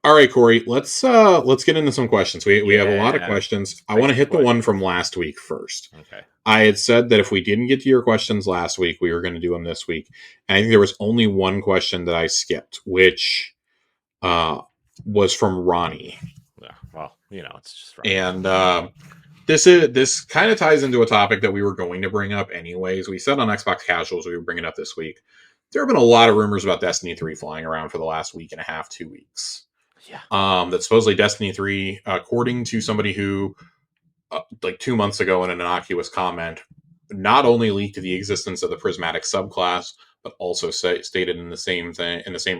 right, Corey, let's get into some questions. We have a lot of questions. I want to hit the one from last week first. Okay. I had said that if we didn't get to your questions last week, we were going to do them this week. And I think there was only one question that I skipped, which was from Ronnie. Yeah, well, it's just Ronnie. And this kind of ties into a topic that we were going to bring up anyways. We said on Xbox Casuals we would bring it up this week. There have been a lot of rumors about Destiny 3 flying around for the last week and a half, 2 weeks. Yeah. That supposedly Destiny 3, according to somebody who, like 2 months ago in an innocuous comment, not only leaked the existence of the prismatic subclass, but also stated in the same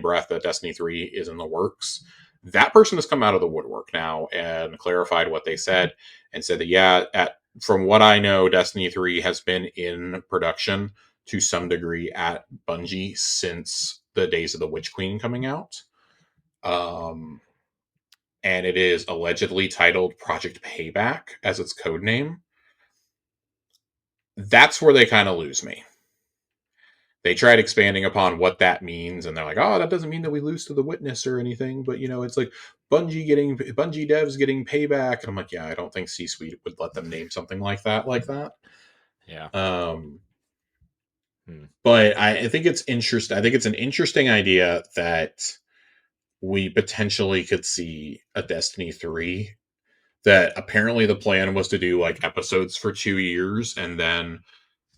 breath that Destiny 3 is in the works. That person has come out of the woodwork now and clarified what they said and said that, from what I know, Destiny 3 has been in production to some degree at Bungie since the days of the Witch Queen coming out. And it is allegedly titled Project Payback as its code name. That's where they kind of lose me. They tried expanding upon what that means, and they're like, "Oh, that doesn't mean that we lose to the Witness or anything." But it's like Bungie devs getting payback, and I'm like, "Yeah, I don't think C-Suite would let them name something like that. Yeah. But I think it's interesting. I think it's an interesting idea that we potentially could see a Destiny 3 that apparently the plan was to do like episodes for 2 years and then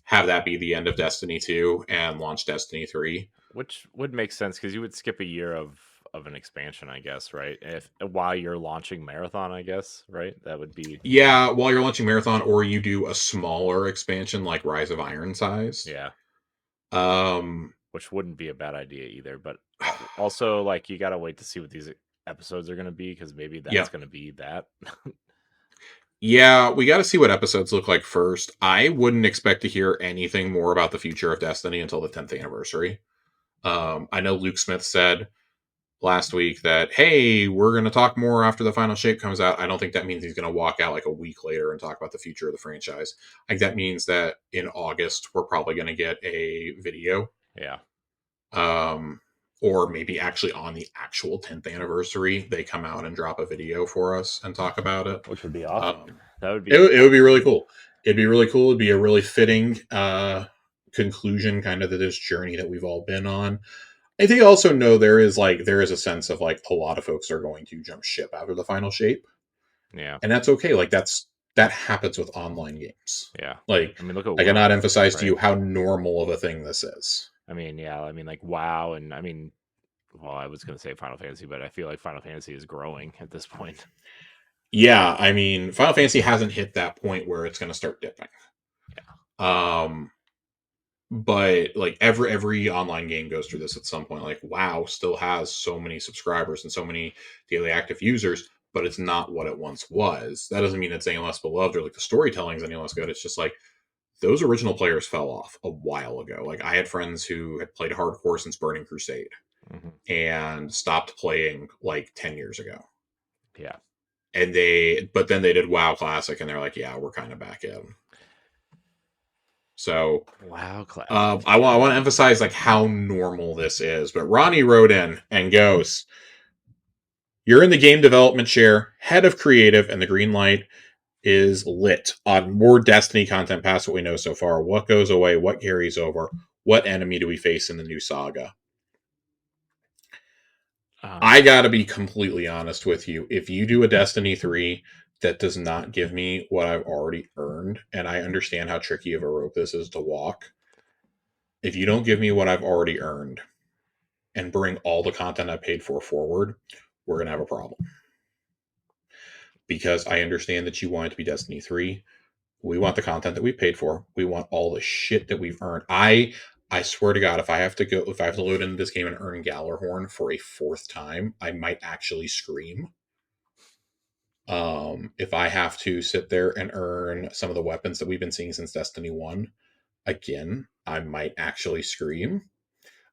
have that be the end of Destiny 2 and launch Destiny 3. Which would make sense because you would skip a year of an expansion, I guess, right? While you're launching Marathon, I guess, right? That would be while you're launching Marathon, or you do a smaller expansion like Rise of Iron size. Yeah. Um, which wouldn't be a bad idea either. But also, like, you gotta wait to see what these episodes are gonna be because maybe that's gonna be that. Yeah, we got to see what episodes look like first. I wouldn't expect to hear anything more about the future of Destiny until the 10th anniversary. I know Luke Smith said last week that, hey, we're going to talk more after the final shape comes out. I don't think that means he's going to walk out like a week later and talk about the future of the franchise. I think that means that in August, we're probably going to get a video. Yeah. Or maybe actually on the actual 10th anniversary, they come out and drop a video for us and talk about it. Which would be awesome. That would be... It would be really cool. It'd be really cool. It'd be a really fitting conclusion kind of to this journey that we've all been on. I think also know there is a sense of like a lot of folks are going to jump ship after the final shape. Yeah. And that's okay. Like that happens with online games. Yeah. Like, I mean, look at I cannot emphasize to you how normal of a thing this is. I mean, yeah, like WoW, and I mean, well, I was going to say Final Fantasy, but I feel like Final Fantasy is growing at this point. Yeah, I mean, Final Fantasy hasn't hit that point where it's going to start dipping. Yeah. But like every online game goes through this at some point. Like WoW still has so many subscribers and so many daily active users, but it's not what it once was. That doesn't mean it's any less beloved or like the storytelling is any less good. It's just like those original players fell off a while ago. Like I had friends who had played hardcore since Burning Crusade and stopped playing like 10 years ago. Yeah. And but then they did WoW Classic and they're like, yeah, we're kind of back in. So WoW Classic. I want to emphasize like how normal this is. But Ronnie wrote in and goes, "You're in the game development chair, head of creative, and the green light is lit on more Destiny content past what we know so far. What goes away? What carries over? What enemy do we face in the new saga?" I gotta be completely honest with you. If you do a Destiny 3 that does not give me what I've already earned, and I understand how tricky of a rope this is to walk, if you don't give me what I've already earned and bring all the content I paid for forward, we're going to have a problem. Because I understand that you want it to be Destiny 3. We want the content that we paid for. We want all the shit that we've earned. I swear to God, if I have to load into this game and earn Gallarhorn for a fourth time, I might actually scream. If I have to sit there and earn some of the weapons that we've been seeing since Destiny 1, again, I might actually scream.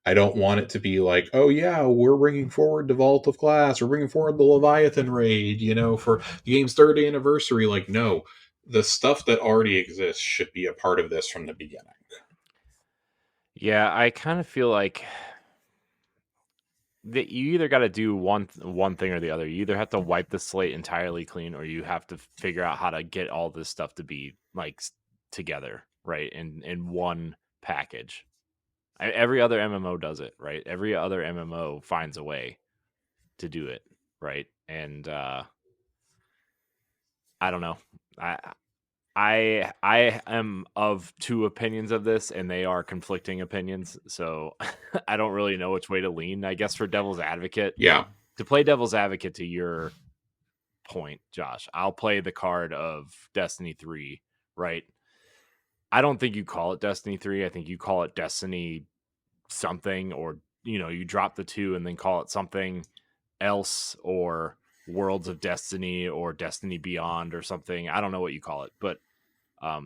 I don't want it to be like, oh yeah, we're bringing forward the Vault of Glass, we're bringing forward the Leviathan raid, for the game's third anniversary. Like, no, the stuff that already exists should be a part of this from the beginning. Yeah, I kind of feel like that you either got to do one thing or the other. You either have to wipe the slate entirely clean, or you have to figure out how to get all this stuff to be like together, right? In one package. Every other MMO does it, right? Every other MMO finds a way to do it, right? And I don't know. I am of two opinions of this, and they are conflicting opinions. So I don't really know which way to lean. I guess for devil's advocate, Yeah. To play devil's advocate to your point, Josh, I'll play the card of Destiny 3, right? I don't think you call it Destiny 3. I think you call it Destiny something, or you drop the 2 and then call it something else, or Worlds of Destiny or Destiny Beyond or something. I don't know what you call it, but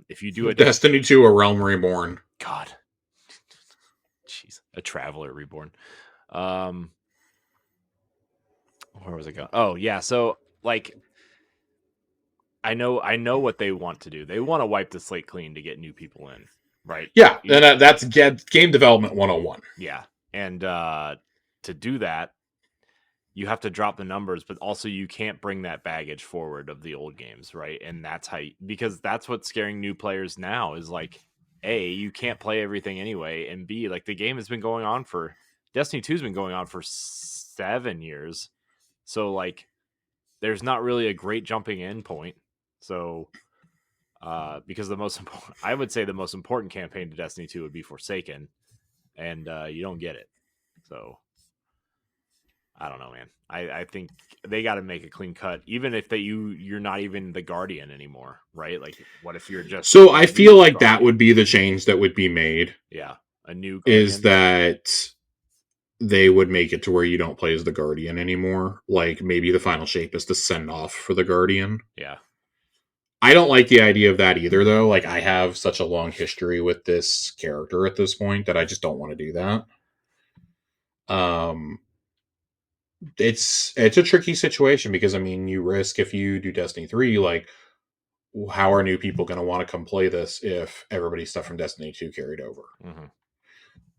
if you do a Destiny 2, A Realm Reborn. God, jeez, a Traveler Reborn. Where was it going? Oh yeah, so like I know what they want to do. They want to wipe the slate clean to get new people in, right? Yeah, and that's game development 101. Yeah, and to do that, you have to drop the numbers, but also you can't bring that baggage forward of the old games, right? And that's because that's what's scaring new players now is like, A, you can't play everything anyway, and B, like the game has been going on for Destiny 2's been going on for 7 years. So like there's not really a great jumping in point. So because I would say the most important campaign to Destiny 2 would be Forsaken, and you don't get it. So I don't know, man. I think they got to make a clean cut, even if you're not even the Guardian anymore, right? Like, what if you're just? So I feel like Guardian? That would be the change that would be made. Yeah, a new Guardian. Is that they would make it to where you don't play as the Guardian anymore. Like maybe the final shape is to send off for the Guardian. Yeah. I don't like the idea of that either, though. Like I have such a long history with this character at this point that I just don't want to do that. It's a tricky situation because I mean you risk if you do Destiny 3, like how are new people going to want to come play this if everybody's stuff from Destiny 2 carried over? Mm-hmm.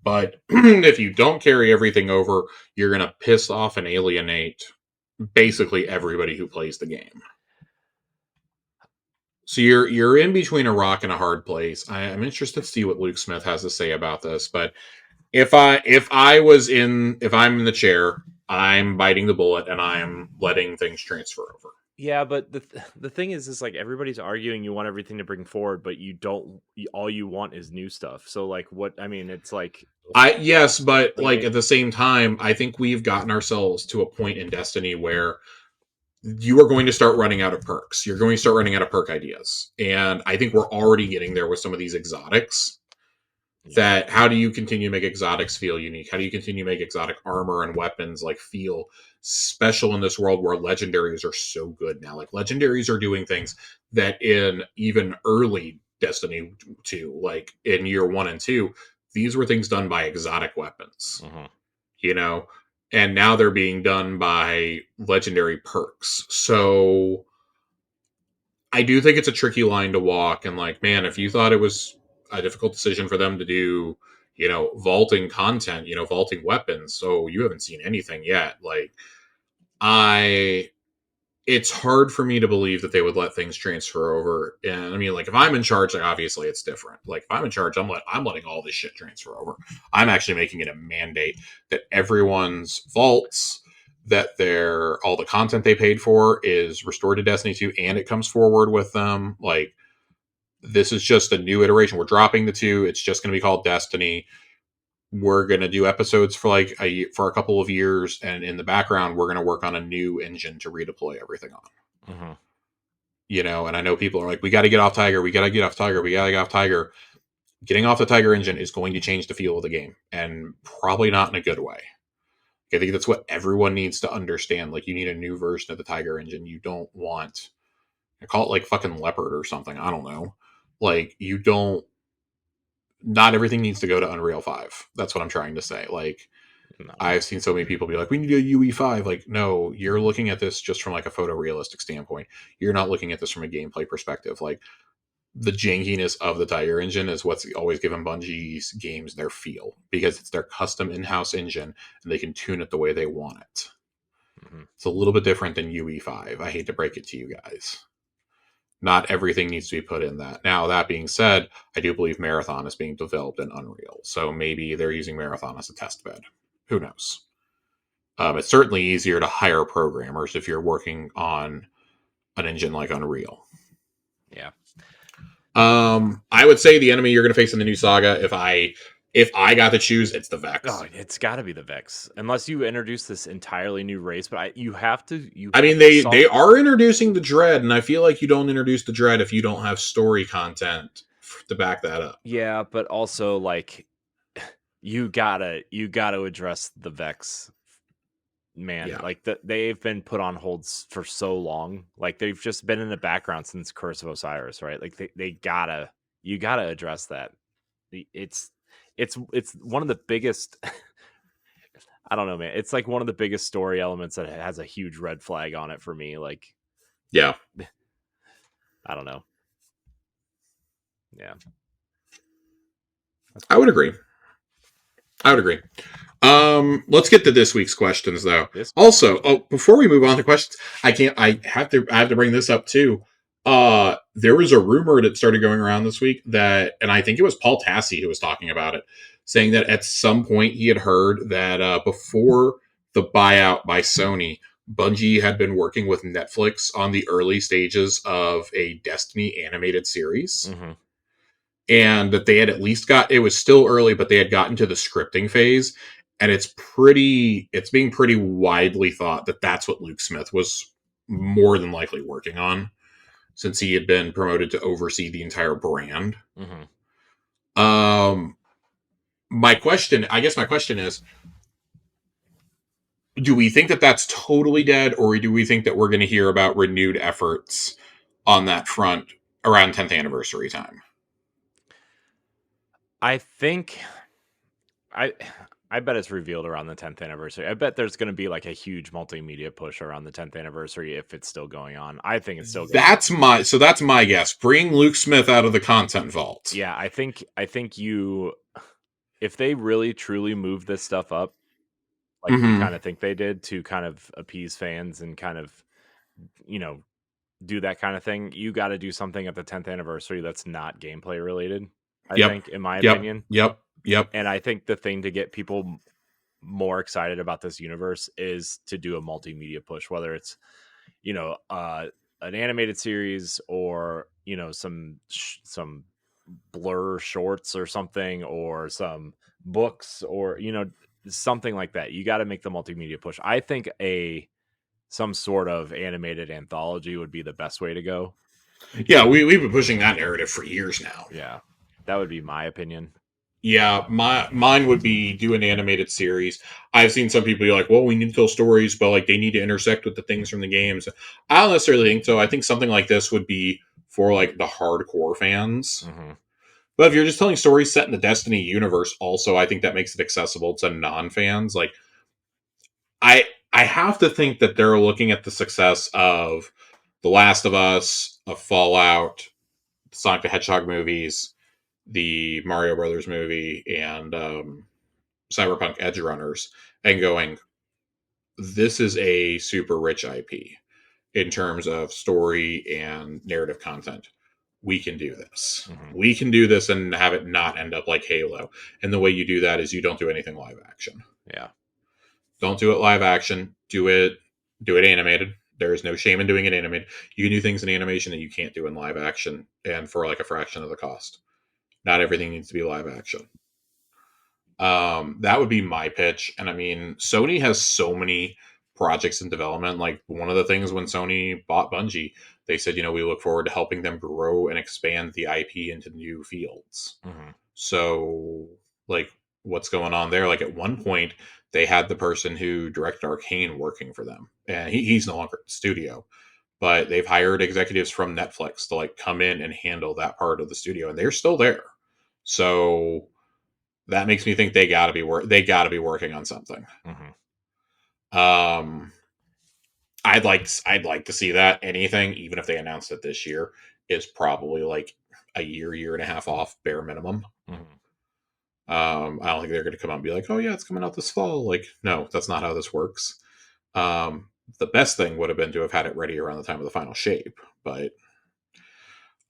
But if you don't carry everything over, you're going to piss off and alienate basically everybody who plays the game. So you're in between a rock and a hard place. I'm interested to see what Luke Smith has to say about this. But if I'm in the chair, I'm biting the bullet and I'm letting things transfer over. Yeah, but the thing is like everybody's arguing you want everything to bring forward, but you don't. All you want is new stuff. So like, what I mean, it's like yes, but like at the same time, I think we've gotten ourselves to a point in Destiny where you are going to start running out of perks. You're going to start running out of perk ideas, and I think we're already getting there with some of these exotics. That how do you continue to make exotics feel unique? How do you continue to make exotic armor and weapons like feel special in this world where legendaries are so good now? Like legendaries are doing things that in even early Destiny 2, like in year 1 and 2, these were things done by exotic weapons. Mm-hmm. And now they're being done by legendary perks. So I do think it's a tricky line to walk. And like, man, if you thought it was a difficult decision for them to do, vaulting content, vaulting weapons. So you haven't seen anything yet. Like it's hard for me to believe that they would let things transfer over. And I mean, like if I'm in charge, like obviously it's different. Like if I'm in charge, I'm letting all this shit transfer over. I'm actually making it a mandate that everyone's vaults, that all the content they paid for is restored to Destiny 2 and it comes forward with them. Like, this is just a new iteration. We're dropping the 2. It's just going to be called Destiny. we're going to do episodes for like for a couple of years, and in the background we're going to work on a new engine to redeploy everything on. Mm-hmm. And I know people are like, we got to get off Tiger, we got to get off Tiger, we got to get off Tiger. Getting off the Tiger engine is going to change the feel of the game, and probably not in a good way. I think that's what everyone needs to understand. Like, you need a new version of the Tiger engine. You don't want, I call it like fucking Leopard or something. I don't know. Like, you don't, not everything needs to go to Unreal 5. That's what I'm trying to say. Like, No. I've seen so many people be like, we need a UE5. Like, no, you're looking at this just from like a photorealistic standpoint. You're not looking at this from a gameplay perspective. Like, the jankiness of the Tiger engine is what's always given Bungie's games their feel, because it's their custom in-house engine and they can tune it the way they want it. Mm-hmm. It's a little bit different than UE5. I hate to break it to you guys. Not everything needs to be put in that. Now, that being said, I do believe Marathon is being developed in Unreal. So maybe they're using Marathon as a test bed. Who knows? It's certainly easier to hire programmers if you're working on an engine like Unreal. Yeah. I would say the enemy you're going to face in the new saga, if I got to choose, it's the Vex. Oh, it's got to be the Vex, unless you introduce this entirely new race. But you have to. They are introducing the Dread, and I feel like you don't introduce the Dread if you don't have story content to back that up. Yeah, but also like you gotta address the Vex, man. Yeah. Like they've been put on holds for so long. Like they've just been in the background since Curse of Osiris, right? Like you gotta address that. It's one of the biggest. I don't know, man. It's like one of the biggest story elements that has a huge red flag on it for me. Like, yeah, I don't know. Yeah, I would agree. Let's get to this week's questions, though. Before we move on to questions, I have to bring this up too. There was a rumor that started going around this week and I think it was Paul Tassi who was talking about it, saying that at some point he had heard that before the buyout by Sony, Bungie had been working with Netflix on the early stages of a Destiny animated series. Mm-hmm. And that they had at least it was still early, but they had gotten to the scripting phase. And it's being pretty widely thought that that's what Luke Smith was more than likely working on, since he had been promoted to oversee the entire brand. Mm-hmm. My question is, do we think that that's totally dead, or do we think that we're going to hear about renewed efforts on that front around 10th anniversary time? I think I bet it's revealed around the 10th anniversary. I bet there's going to be like a huge multimedia push around the 10th anniversary if it's still going on. I think it's still going on. That's my guess. Bring Luke Smith out of the content vault. Yeah, I think if they really truly move this stuff up, like Mm-hmm. we kind of think they did, to kind of appease fans and kind of, do that kind of thing, you got to do something at the 10th anniversary that's not gameplay related. I think, in my opinion. Yep. And I think the thing to get people more excited about this universe is to do a multimedia push, whether it's, an animated series or, some blur shorts or something, or some books, or, something like that. You got to make the multimedia push. I think some sort of animated anthology would be the best way to go. Yeah, we've been pushing that narrative for years now. Yeah, that would be my opinion. Yeah, mine would be do an animated series. I've seen some people be like, well, we need to tell stories, but like they need to intersect with the things from the games. I don't necessarily think so. I think something like this would be for like the hardcore fans. Mm-hmm. But if you're just telling stories set in the Destiny universe, also, I think that makes it accessible to non-fans. Like, I have to think that they're looking at the success of The Last of Us, of Fallout, the Sonic the Hedgehog movies, the Mario Brothers movie, and Cyberpunk Edge Runners, and going, this is a super rich IP in terms of story and narrative content. We can do this. Mm-hmm. We can do this and have it not end up like Halo. And the way you do that is you don't do anything live action. Yeah. Don't do it live action. Do it animated. There is no shame in doing it animated. You can do things in animation that you can't do in live action, and for like a fraction of the cost. Not everything needs to be live action. That would be my pitch. And I mean, Sony has so many projects in development. Like one of the things when Sony bought Bungie, they said, we look forward to helping them grow and expand the IP into new fields. Mm-hmm. So, like, what's going on there? Like, at one point, they had the person who directed Arcane working for them, and he's no longer at the studio. But they've hired executives from Netflix to like come in and handle that part of the studio, and they're still there. So that makes me think they got to be working on something. Mm-hmm. Um, I'd like to see that. Anything, even if they announced it this year, is probably like a year and a half off, bare minimum. Mm-hmm. I don't think they're going to come out and be like, "Oh yeah, it's coming out this fall." Like, no, that's not how this works. The best thing would have been to have had it ready around the time of the final shape, but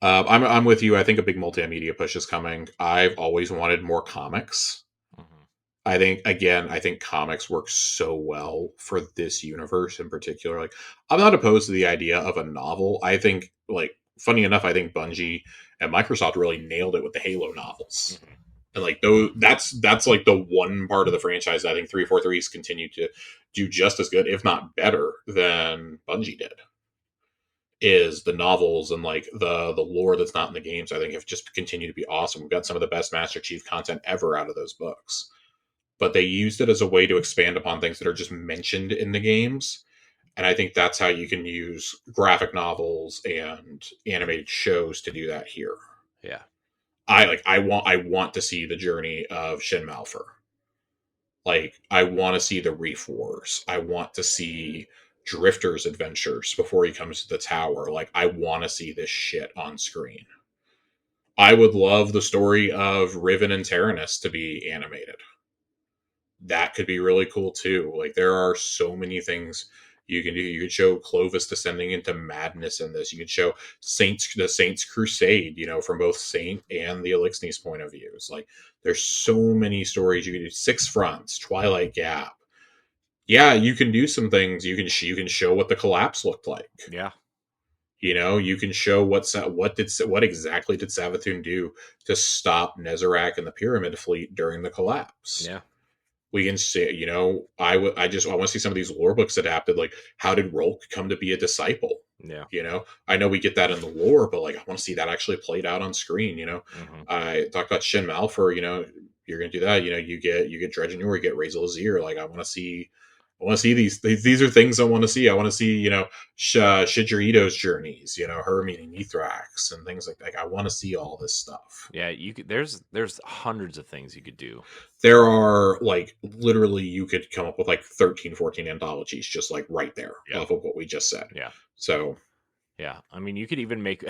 I'm with you. I think a big multimedia push is coming. I've always wanted more comics. Mm-hmm. I think comics work so well for this universe in particular. Like, I'm not opposed to the idea of a novel. I think, like, funny enough, I think Bungie and Microsoft really nailed it with the Halo novels. Mm-hmm. And like those, that's like the one part of the franchise that I think 343's continue to do just as good, if not better, than Bungie did. Is the novels and like the lore that's not in the games. I think have just continued to be awesome. We've got some of the best Master Chief content ever out of those books, but they used it as a way to expand upon things that are just mentioned in the games. And I think that's how you can use graphic novels and animated shows to do that here. Yeah. I want to see the journey of Shin Malphur. Like, I want to see the Reef Wars. I want to see Drifter's adventures before he comes to the tower. Like, I want to see this shit on screen. I would love the story of Riven and Tyrannus to be animated. That could be really cool too. Like, there are so many things you can do. You could show Clovis descending into madness in this. You could show the Saints Crusade, from both Saint and the Elixir's point of views. Like, there's so many stories you can do. Six Fronts, Twilight Gap. Yeah, you can do some things. You can show what the collapse looked like. Yeah. You can show what exactly did Savathun do to stop Nezarec and the Pyramid Fleet during the collapse. Yeah. We can see, I want to see some of these lore books adapted. Like, how did Rolk come to be a disciple? Yeah. I know we get that in the lore, but like, I want to see that actually played out on screen. Mm-hmm. I talked about Shin Malphur. You're going to do that. You get Dredge and you get Razel Azir. Like, I want to see these. These are things I want to see. I want to see, Shidra Ito's journeys. Her meeting Mithrax and things like that. I want to see all this stuff. Yeah, you could. There's hundreds of things you could do. There are, like, literally, you could come up with like 13, 14 anthologies just like right there off of what we just said. Yeah. So, yeah. I mean, you could even make,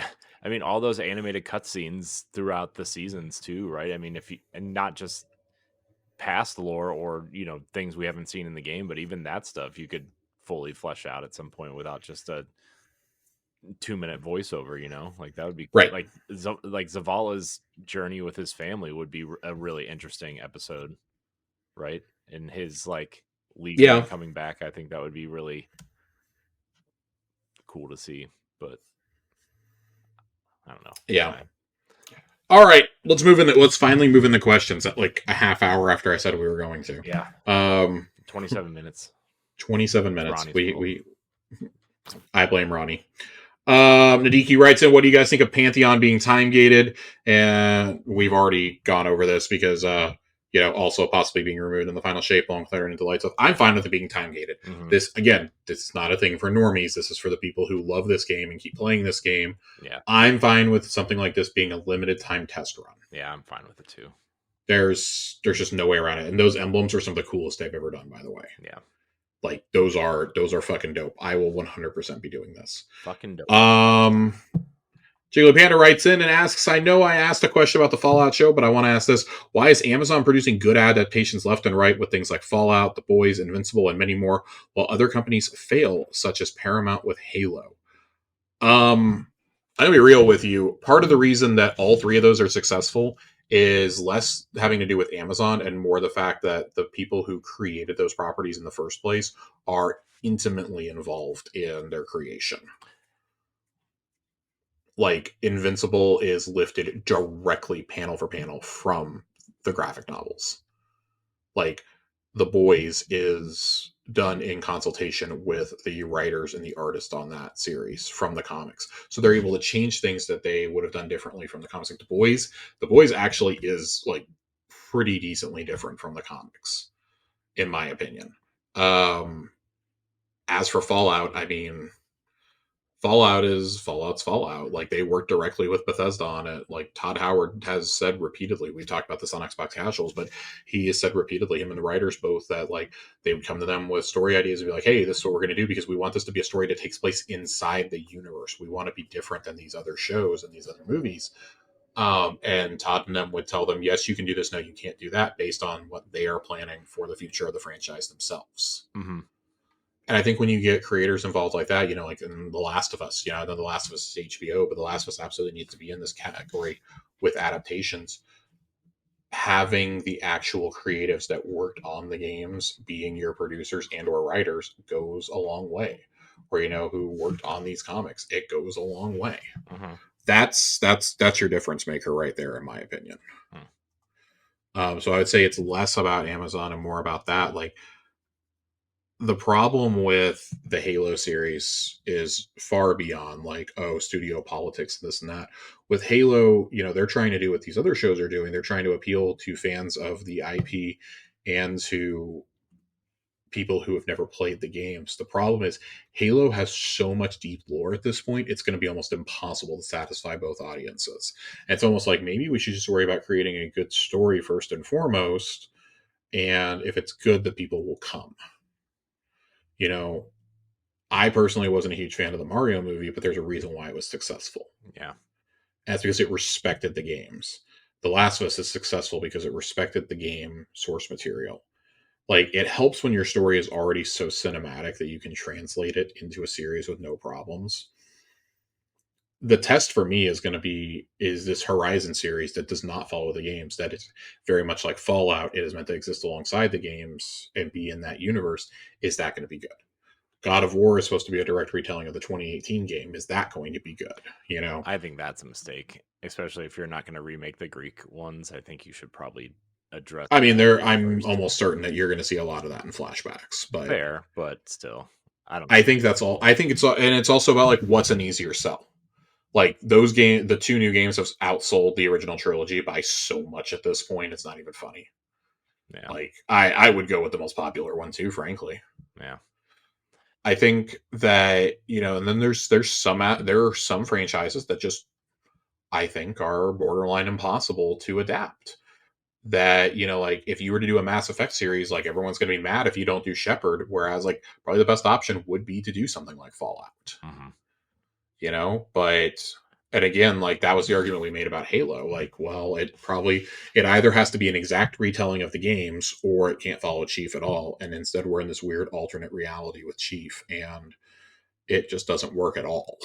I mean, all those animated cutscenes throughout the seasons too, right? I mean, and not just past lore or, things we haven't seen in the game, but even that stuff you could fully flesh out at some point without just a 2-minute voiceover, like that would be right. like Zavala's journey with his family would be a really interesting episode, right? And his like leaving and coming back, I think that would be really cool to see, but I don't know. Yeah. All right, let's finally move in the questions at like a half hour after I said we were going to. Yeah. 27 minutes. 27 minutes. I blame Ronnie. Nadiki writes in, what do you guys think of Pantheon being time gated? And we've already gone over this because also possibly being removed in the final shape along Claire into lights. I'm fine with it being time gated. Mm-hmm. This is not a thing for normies. This is for the people who love this game and keep playing this game. Yeah. I'm fine with something like this being a limited time test run. Yeah, I'm fine with it too. There's just no way around it. And those emblems are some of the coolest they've ever done, by the way. Yeah. Like, those are fucking dope. I will 100% be doing this. Fucking dope. Jiggly Panda writes in and asks, I know I asked a question about the Fallout show, but I want to ask this. Why is Amazon producing good adaptations left and right with things like Fallout, The Boys, Invincible, and many more, while other companies fail, such as Paramount with Halo? I'm going to be real with you. Part of the reason that all three of those are successful is less having to do with Amazon and more the fact that the people who created those properties in the first place are intimately involved in their creation. Like, Invincible is lifted directly panel for panel from the graphic novels. Like The Boys is done in consultation with the writers and the artist on that series from the comics. So they're able to change things that they would have done differently from the comics. Like The Boys actually is like pretty decently different from the comics, in my opinion. Um, as for Fallout, I mean, Fallout's Fallout. Like they work directly with Bethesda on it. Like Todd Howard has said repeatedly, we talked about this on Xbox Casuals, but he has said repeatedly, him and the writers both, that like they would come to them with story ideas and be like, hey, this is what we're going to do because we want this to be a story that takes place inside the universe. We want to be different than these other shows and these other movies. And Todd and them would tell them, yes, you can do this. No, you can't do that, based on what they are planning for the future of the franchise themselves. Mm-hmm. And I think when you get creators involved like that, like in The Last of Us, I know The Last of Us is HBO, but The Last of Us absolutely needs to be in this category with adaptations. Having the actual creatives that worked on the games being your producers and or writers goes a long way. Or who worked on these comics, it goes a long way. Mm-hmm. That's your difference maker right there, in my opinion. So I would say it's less about Amazon and more about that. Like, the problem with the Halo series is far beyond like, oh, studio politics, this and that. With Halo, they're trying to do what these other shows are doing. They're trying to appeal to fans of the IP and to people who have never played the games. The problem is Halo has so much deep lore at this point, it's going to be almost impossible to satisfy both audiences. And it's almost like maybe we should just worry about creating a good story first and foremost. And if it's good, the people will come. I personally wasn't a huge fan of the Mario movie, but there's a reason why it was successful. Yeah. And that's because it respected the games. The Last of Us is successful because it respected the game source material. Like, it helps when your story is already so cinematic that you can translate it into a series with no problems. The test for me is going to be, is this Horizon series that does not follow the games, that is very much like Fallout. It is meant to exist alongside the games and be in that universe. Is that going to be good? God of War is supposed to be a direct retelling of the 2018 game. Is that going to be good? I think that's a mistake, especially if you're not going to remake the Greek ones. I think you should probably address. I mean, I'm almost certain that you're going to see a lot of that in flashbacks. But fair, but still, I don't know. I think that's all. I think and it's also about like what's an easier sell. Like those the two new games have outsold the original trilogy by so much at this point. It's not even funny. Yeah. Like I would go with the most popular one too, frankly. Yeah. I think that, and then there are some franchises that just, I think, are borderline impossible to adapt. That, like if you were to do a Mass Effect series, like everyone's going to be mad if you don't do Shepard, whereas like probably the best option would be to do something like Fallout. Mm-hmm. But and again, like that was the argument we made about Halo. Like, well, it either has to be an exact retelling of the games or it can't follow Chief at all. And instead we're in this weird alternate reality with Chief, and it just doesn't work at all.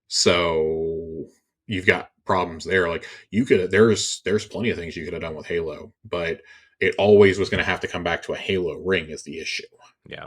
So you've got problems there. Like there's plenty of things you could have done with Halo, but it always was going to have to come back to a Halo ring is the issue. Yeah.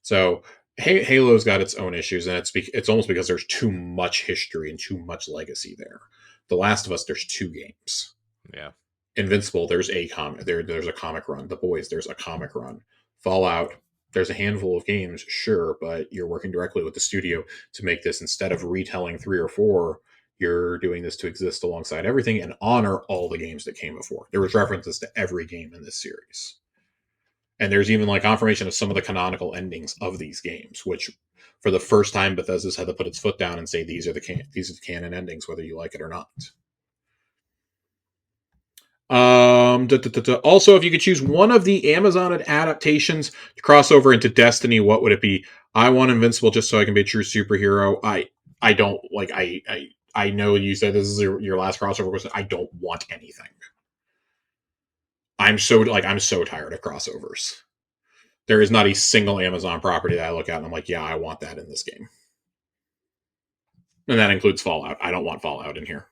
So Halo's got its own issues, and it's almost because there's too much history and too much legacy there. The Last of Us, there's 2 games. Yeah. Invincible, there's a comic. There's a comic run. The Boys, there's a comic run. Fallout, there's a handful of games, sure, but you're working directly with the studio to make this. Instead of retelling 3 or 4, you're doing this to exist alongside everything and honor all the games that came before. There was references to every game in this series. And there's even like confirmation of some of the canonical endings of these games, which for the first time Bethesda's had to put its foot down and say these are the canon endings, whether you like it or not. Also, if you could choose one of the Amazon adaptations to cross over into Destiny, what would it be? I want Invincible just so I can be a true superhero. I don't like I know you said this is your last crossover question. I don't want anything. I'm so tired of crossovers. There is not a single Amazon property that I look at and I'm like, yeah, I want that in this game. And that includes Fallout. I don't want Fallout in here.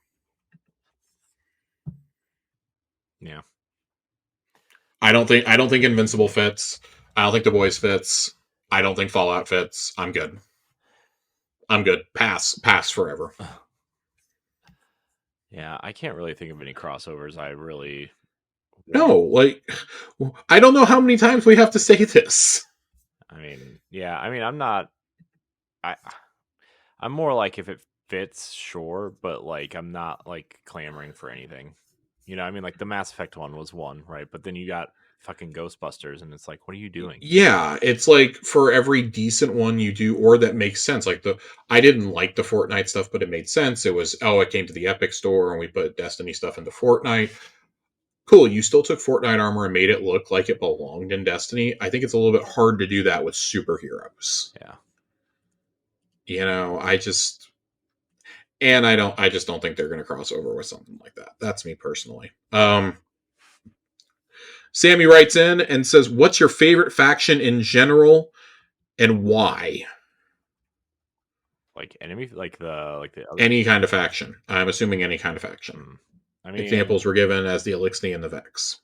Yeah. I don't think Invincible fits. I don't think The Boys fits. I don't think Fallout fits. I'm good. Pass forever. Yeah, I can't really think of any crossovers I really Yeah. No, like, I don't know how many times we have to say this. I mean, yeah. I mean, I'm not. I. I'm more like if it fits, sure, but like I'm not like clamoring for anything. You know, I mean, like the Mass Effect one was one, right? But then you got fucking Ghostbusters, and it's like, what are you doing? Yeah, it's like for every decent one you do, or that makes sense. Like I didn't like the Fortnite stuff, but it made sense. It was, oh, it came to the Epic Store and we put Destiny stuff into Fortnite. Cool, you still took Fortnite armor and made it look like it belonged in Destiny. I think it's a little bit hard to do that with superheroes. Yeah. I just, and I just don't think they're going to cross over with something like that. That's me personally. Sammy writes in and says, "What's your favorite faction in general, and why?" Like enemy, like the other. Any kind of faction. I'm assuming any kind of faction. Hmm. I mean, Examples were given as the Elixni and the Vex.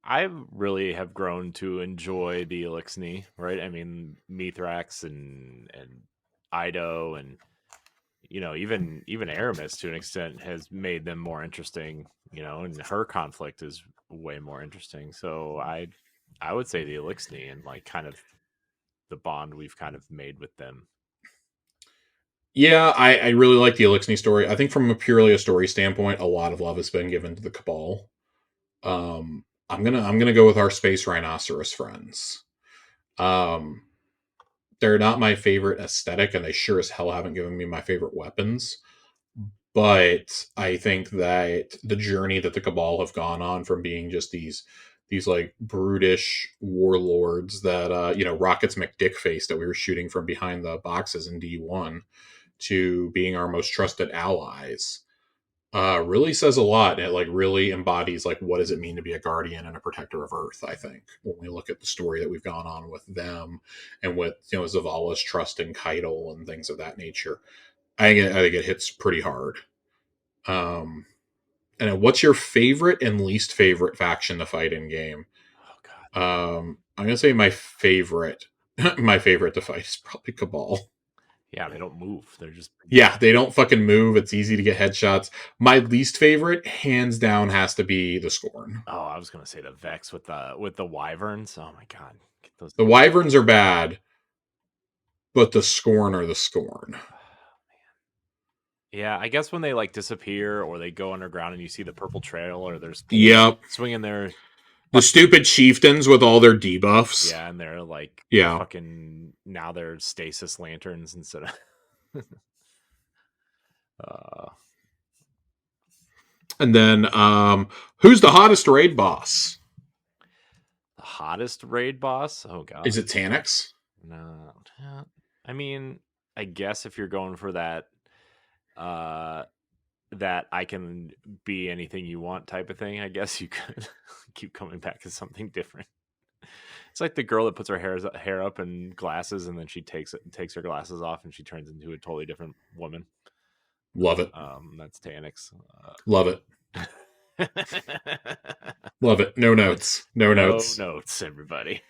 I really have grown to enjoy the Elixni, right? I mean, Mithrax and Ido and even Aramis to an extent has made them more interesting, and her conflict is way more interesting. So I would say the Elixni and like kind of the bond we've kind of made with them. Yeah, I really like the Elixni story. I think from a purely a story standpoint, a lot of love has been given to the Cabal. I'm gonna go with our space rhinoceros friends. Um, they're not my favorite aesthetic, and they sure as hell haven't given me my favorite weapons. But I think that the journey that the Cabal have gone on from being just these like brutish warlords that Rockets McDickface that we were shooting from behind the boxes in D1 to being our most trusted allies really says a lot. And it like really embodies like what does it mean to be a guardian and a protector of Earth. I think when we look at the story that we've gone on with them and with Zavala's trust in Keitel and things of that nature, I think it hits pretty hard. Um, and what's your favorite and least favorite faction to fight in game? Oh God, I'm gonna say my favorite, my favorite to fight is probably Cabal. yeah, they don't move. They're just Yeah, they don't fucking move. It's easy to get headshots. My least favorite, hands down, has to be the Scorn. oh, I was gonna say the Vex with the Wyverns. Oh my God, get those. The Wyverns are bad, but the Scorn are the Scorn. Yeah, I guess when they like disappear or they go underground and you see the purple trail or there's Yep. swinging their The stupid chieftains with all their debuffs. yeah, and they're like Yeah. fucking now they're stasis lanterns instead of uh And then who's the hottest raid boss? the hottest raid boss. Oh God, Is it Tanix? no. I mean, I guess if you're going for that, uh, that I can be anything you want type of thing, I guess you could keep coming back to something different. It's like the girl that puts her hair up and glasses, and then she takes her glasses off, and she turns into a totally different woman. Love it. That's Tanix. Love it. Love it. No notes. No notes. No notes, everybody.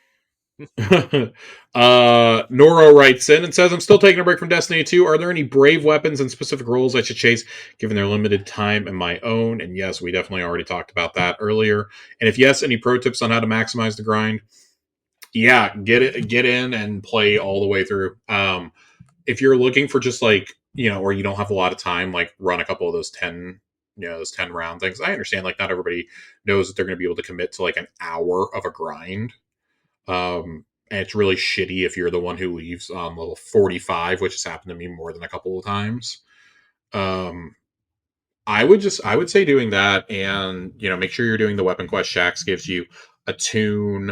Noro writes in and says, "I'm still taking a break from Destiny 2. Are there any brave weapons and specific roles I should chase given their limited time and my own?" And yes, we definitely already talked about that earlier. And if yes, any pro tips on how to maximize the grind? Yeah, get in and play all the way through. If you're looking for just like, or you don't have a lot of time, like run a couple of those 10 round things. I understand like not everybody knows that they're going to be able to commit to like an hour of a grind. And it's really shitty if you're the one who leaves on level 45, which has happened to me more than a couple of times. Um, I would say doing that, and make sure you're doing the weapon quest. Shax gives you a tune,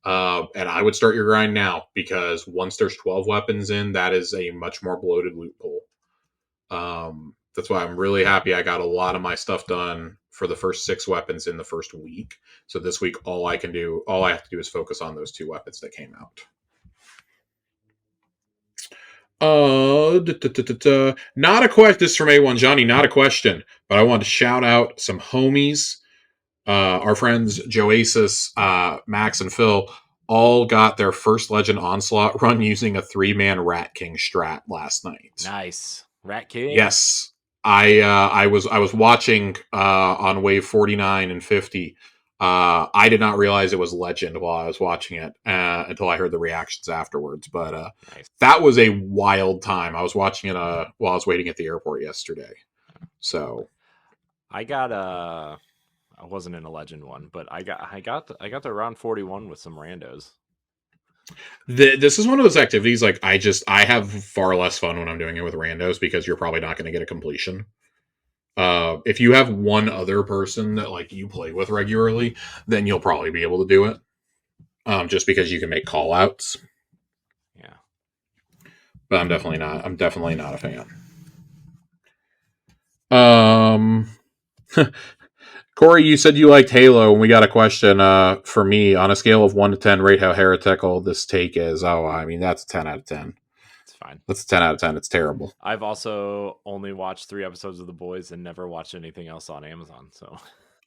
and I would start your grind now because once there's 12 weapons in, that is a much more bloated loot pool. That's why I'm really happy I got a lot of my stuff done for the first 6 weapons in the first week. So this week, all I have to do is focus on those 2 weapons that came out. Not a question. This is from A1 Johnny. Not a question, but I want to shout out some homies. Our friends Joasis, Max, and Phil all got their first Legend Onslaught run using a 3-man Rat King strat last night. Nice. Rat King. Yes. I was watching on wave 49 and 50. I did not realize it was Legend while I was watching it until I heard the reactions afterwards. But Nice. that was a wild time. I was watching it while I was waiting at the airport yesterday. So I got I wasn't in a legend one, but I got to round 41 with some randos. this is one of those activities like I have far less fun when I'm doing it with randos because you're probably not going to get a completion. If you have one other person that like you play with regularly, then you'll probably be able to do it. Just because you can make call outs. Yeah. But I'm definitely not. I'm definitely not a fan. Um, Corey, you said you liked Halo, and we got a question for me on a scale of 1 to 10. Rate how heretical this take is. Oh, I mean that's a 10 out of 10. It's fine. That's a 10 out of 10. It's terrible. I've also only watched 3 episodes of The Boys and never watched anything else on Amazon. So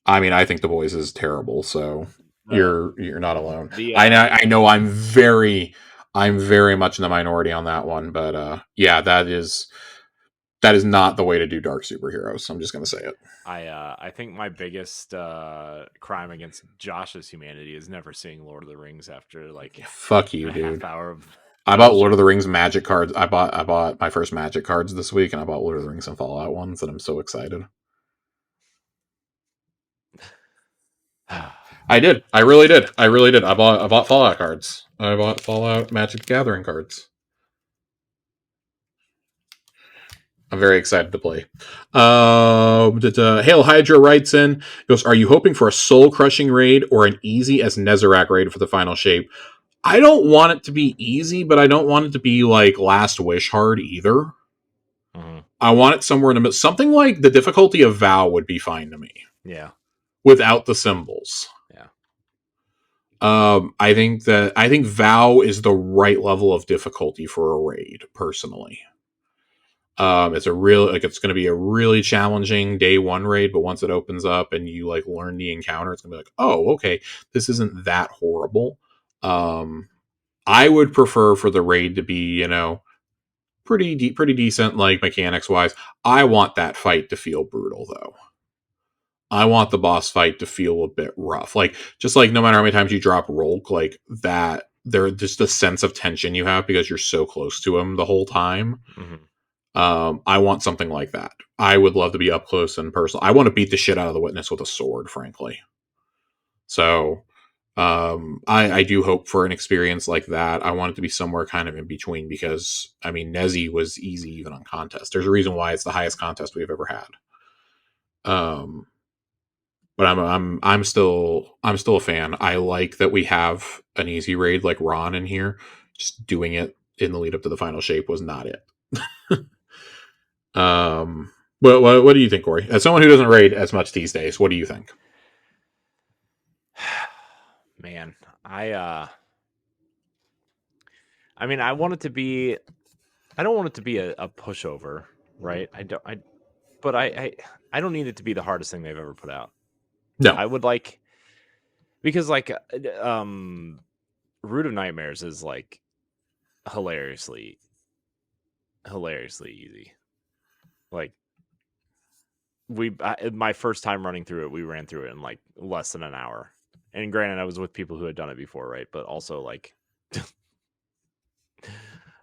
I mean, I think The Boys is terrible. So you're not alone. the I know I'm very much in the minority on that one, but yeah, that is not the way to do dark superheroes. I'm just gonna say it. I think my biggest crime against Josh's humanity is never seeing Lord of the Rings after like Fuck you, a dude. half hour of. I bought Lord of the Rings Magic cards. I bought my first Magic cards this week, and I bought Lord of the Rings and Fallout ones, and I'm so excited. I did. I really did. I really did. I bought Fallout cards. I bought Fallout Magic the Gathering cards. I'm very excited to play. Hail Hydra writes in, goes, are you hoping for a soul-crushing raid or an easy as Nezarec raid for the final shape? I don't want it to be easy, but I don't want it to be like Last Wish hard either. Mm-hmm. I want it somewhere in the middle. Something like the difficulty of Vow would be fine to me. Yeah. Without the symbols. Yeah. I think Vow is the right level of difficulty for a raid, personally. It's going to be a really challenging day one raid, but once it opens up and you like learn the encounter, it's gonna be like, oh, okay, this isn't that horrible. I would prefer for the raid to be, pretty decent, like mechanics wise. I want that fight to feel brutal though. I want the boss fight to feel a bit rough. Like, just like no matter how many times you drop Rolk, like that, there's just a sense of tension you have because you're so close to him the whole time. Mm-hmm. I want something like that. I would love to be up close and personal. I want to beat the shit out of the Witness with a sword, frankly. So, I do hope for an experience like that. I want it to be somewhere kind of in between because, I mean, Nezi was easy even on contest. There's a reason why it's the highest contest we've ever had. But I'm still a fan. I like that we have an easy raid like Ron in here. Just doing it in the lead up to the final shape was not it. What do you think, Corey? As someone who doesn't raid as much these days, what do you think? Man, I mean, I want it to be. I don't want it to be a pushover, right? I don't need it to be the hardest thing they've ever put out. No, I would like, because like Root of Nightmares is like hilariously easy. Like my first time running through it, we ran through it in like less than an hour. And granted, I was with people who had done it before, right? But also like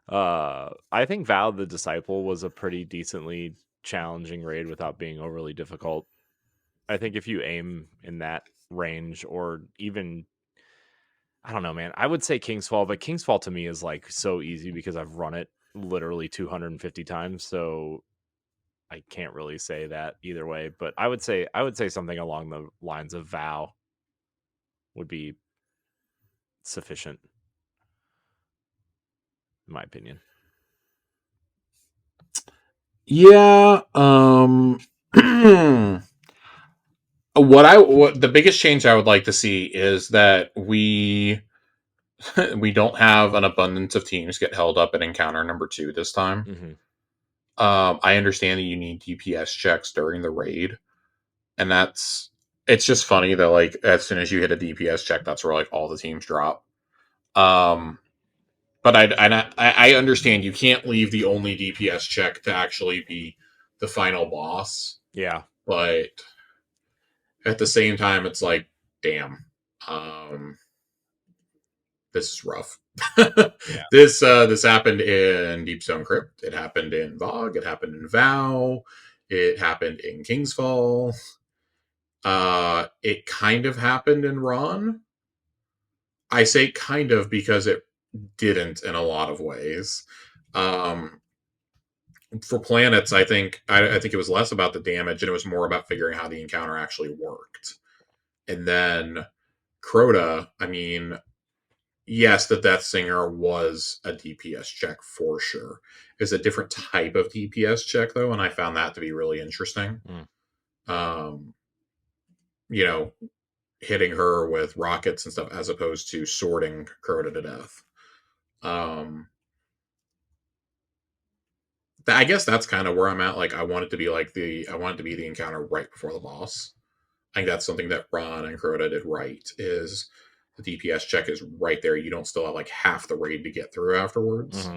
I think Vow the Disciple was a pretty decently challenging raid without being overly difficult. I think if you aim in that range, or even, I don't know, man, I would say King's Fall, but King's Fall to me is like so easy because I've run it literally 250 times, so I can't really say that either way. But I would say something along the lines of Vow would be sufficient, in my opinion. Yeah. What the biggest change I would like to see is that we don't have an abundance of teams get held up at encounter number 2 this time. Mm-hmm. I understand that you need DPS checks during the raid, and it's just funny that like as soon as you hit a DPS check, that's where like all the teams drop. But I understand you can't leave the only DPS check to actually be the final boss. Yeah. But at the same time, it's like, damn, um, this is rough. Yeah. This happened in Deep Stone Crypt. It happened in Vogue. It happened in Vow. It happened in Kingsfall. It kind of happened in Ron. I say kind of because it didn't in a lot of ways. Um, for planets, I think it was less about the damage and it was more about figuring how the encounter actually worked. And then Crota, I mean, yes, the Death Singer was a DPS check for sure. It's a different type of DPS check though, and I found that to be really interesting. Um, you know, hitting her with rockets and stuff as opposed to sorting Crota to death. I guess that's kind of where I'm at. Like, I want it to be the encounter right before the boss. I think that's something that Ron and Crota did right. Is the DPS check is right there. You don't still have like half the raid to get through afterwards.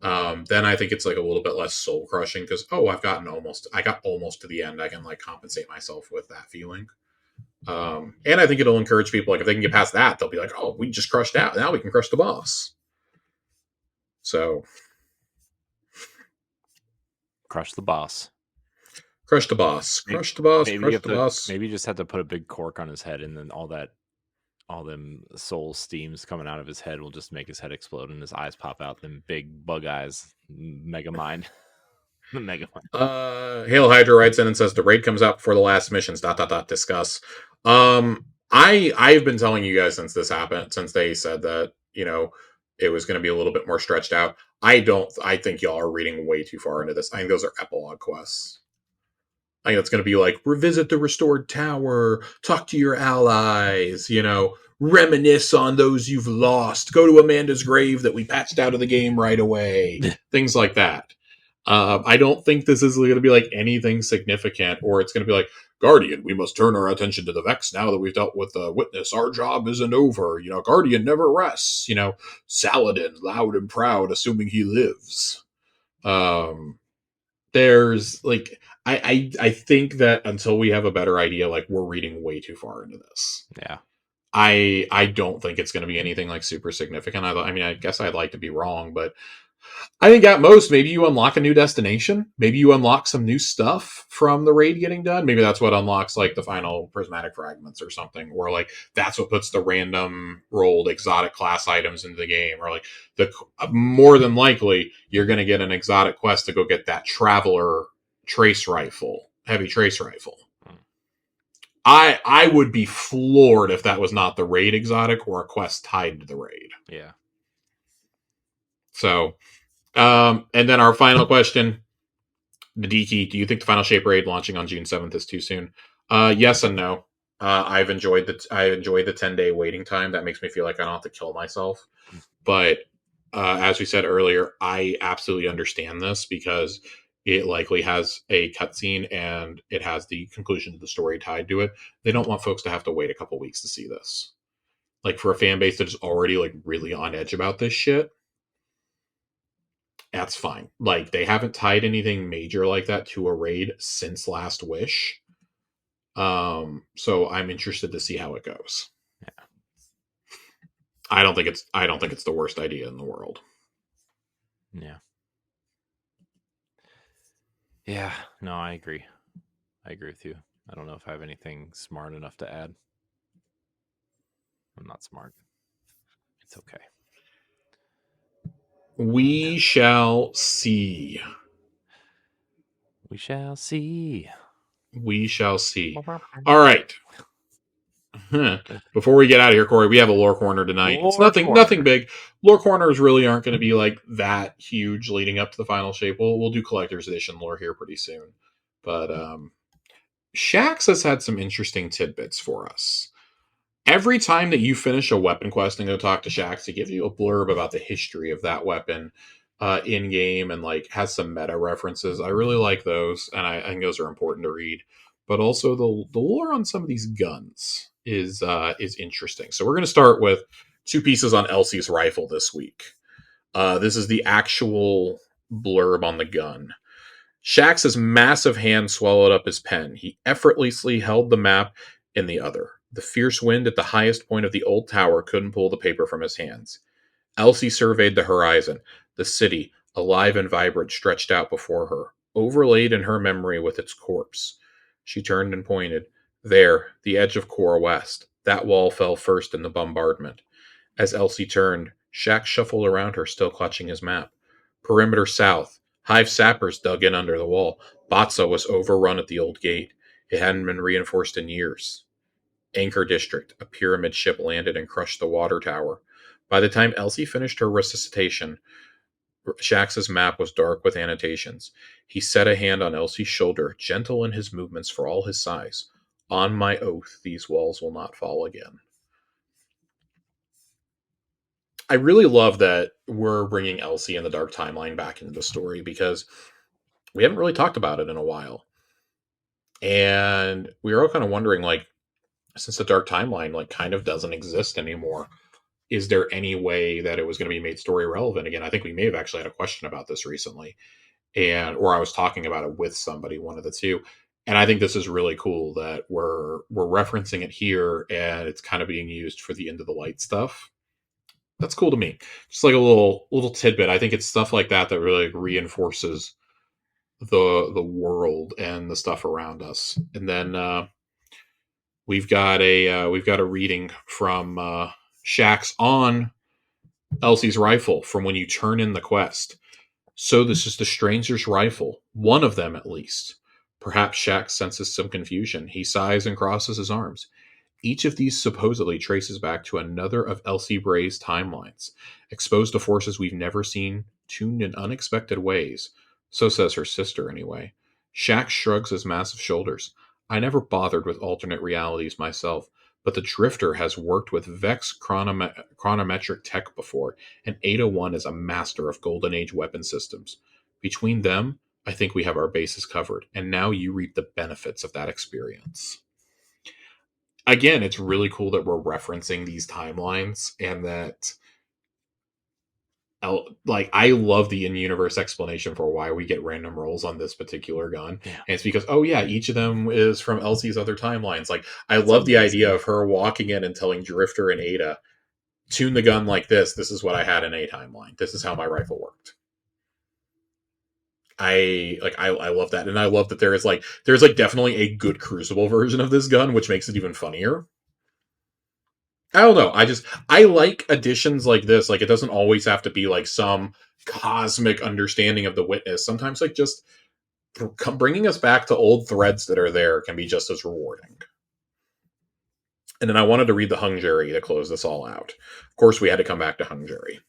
Then I think it's like a little bit less soul crushing because I got almost to the end. I can like compensate myself with that feeling. And I think it'll encourage people like if they can get past that, they'll be like, oh, we just crushed out. Now we can crush the boss. So Crush the boss. Crush the boss. Crush the boss. Maybe Crush the boss. Maybe you just have to put a big cork on his head, and then all them soul steams coming out of his head will just make his head explode, and his eyes pop out. Them big bug eyes, mega mind. The mega mind. Hail Hydra writes in and says the raid comes out before the last missions. ... Discuss. I've been telling you guys since this happened, since they said that it was going to be a little bit more stretched out. I think y'all are reading way too far into this. I think those are epilogue quests. I think it's going to be like revisit the restored tower, talk to your allies, reminisce on those you've lost, go to Amanda's grave that we patched out of the game right away, things like that. I don't think this is going to be like anything significant, or it's going to be like, Guardian, we must turn our attention to the Vex now that we've dealt with the Witness. Our job isn't over. Guardian never rests. Saladin, loud and proud, assuming he lives. There's like, I think that until we have a better idea, like we're reading way too far into this. Yeah. I don't think it's going to be anything like super significant. I mean, I guess I'd like to be wrong, but I think at most, maybe you unlock a new destination. Maybe you unlock some new stuff from the raid getting done. Maybe that's what unlocks like the final prismatic fragments or something, or like that's what puts the random rolled exotic class items into the game, or like more than likely you're going to get an exotic quest to go get that traveler trace rifle, heavy trace rifle. I would be floored if that was not the raid exotic or a quest tied to the raid. Yeah. So. And then our final question, Nadiki, do you think the final shape raid launching on June 7th is too soon? Yes and no. I've enjoyed the 10-day waiting time. That makes me feel like I don't have to kill myself. But as we said earlier, I absolutely understand this because it likely has a cutscene and it has the conclusion of the story tied to it. They don't want folks to have to wait a couple weeks to see this. Like for a fan base that is already like really on edge about this shit. That's fine. Like, they haven't tied anything major like that to a raid since Last Wish. So I'm interested to see how it goes. Yeah. I don't think it's the worst idea in the world. Yeah. Yeah, no, I agree. I agree with you. I don't know if I have anything smart enough to add. I'm not smart. It's okay. We shall see. We shall see. We shall see. All right. Before we get out of here, Corey, we have a lore corner tonight. It's nothing big. Lore corners really aren't going to be like that huge leading up to the final shape. We'll do collector's edition lore here pretty soon. But Shax has had some interesting tidbits for us. Every time that you finish a weapon quest and go talk to Shax, he gives you a blurb about the history of that weapon in game and like has some meta references. I really like those, and I think those are important to read. But also the lore on some of these guns is interesting. So we're going to start with 2 pieces on Elsie's rifle this week. This is the actual blurb on the gun. Shax's massive hand swallowed up his pen. He effortlessly held the map in the other. The fierce wind at the highest point of the old tower couldn't pull the paper from his hands. Elsie surveyed the horizon. The city, alive and vibrant, stretched out before her, overlaid in her memory with its corpse. She turned and pointed. There, the edge of Core West. That wall fell first in the bombardment. As Elsie turned, Shax shuffled around her, still clutching his map. Perimeter south. Hive sappers dug in under the wall. Batza was overrun at the old gate. It hadn't been reinforced in years. Anchor District. A pyramid ship landed and crushed the water tower. By the time Elsie finished her resuscitation, Shax's map was dark with annotations. He set a hand on Elsie's shoulder, gentle in his movements for all his size. On my oath, these walls will not fall again. I really love that we're bringing Elsie and the Dark Timeline back into the story because we haven't really talked about it in a while. And we were all kind of wondering, like, since the Dark Timeline, like, kind of doesn't exist anymore, is there any way that it was going to be made story relevant again? I think we may have actually had a question about this recently, or I was talking about it with somebody, one of the two. And I think this is really cool that we're referencing it here, and it's kind of being used for the End of the Light stuff. That's cool to me. Just like a little tidbit. I think it's stuff like that that really reinforces the world and the stuff around us. And then we've got a reading from Shax on Elsie's rifle from when you turn in the quest. So this is the stranger's rifle, one of them at least. Perhaps Shax senses some confusion. He sighs and crosses his arms. Each of these supposedly traces back to another of Elsie Bray's timelines, exposed to forces we've never seen, tuned in unexpected ways. So says her sister, anyway. Shax shrugs his massive shoulders. I never bothered with alternate realities myself, but the Drifter has worked with Vex chronometric tech before, and Ada 1 is a master of Golden Age weapon systems. Between them, I think we have our bases covered, and now you reap the benefits of that experience. Again, it's really cool that we're referencing these timelines and that like I love the in-universe explanation for why we get random rolls on this particular gun. Yeah. And it's because, oh yeah, each of them is from Elsie's other timelines. Like I That's love the amazing. idea of her walking in and telling Drifter and Ada, tune the gun like this. This is what I had in a timeline. This is how my rifle worked. I love that. And I love that there's definitely a good Crucible version of this gun, which makes it even funnier. I don't know. I like additions like this. Like it doesn't always have to be like some cosmic understanding of the witness. Sometimes like just bringing us back to old threads that are there can be just as rewarding. And then I wanted to read the hung jury to close this all out. Of course, we had to come back to hung jury.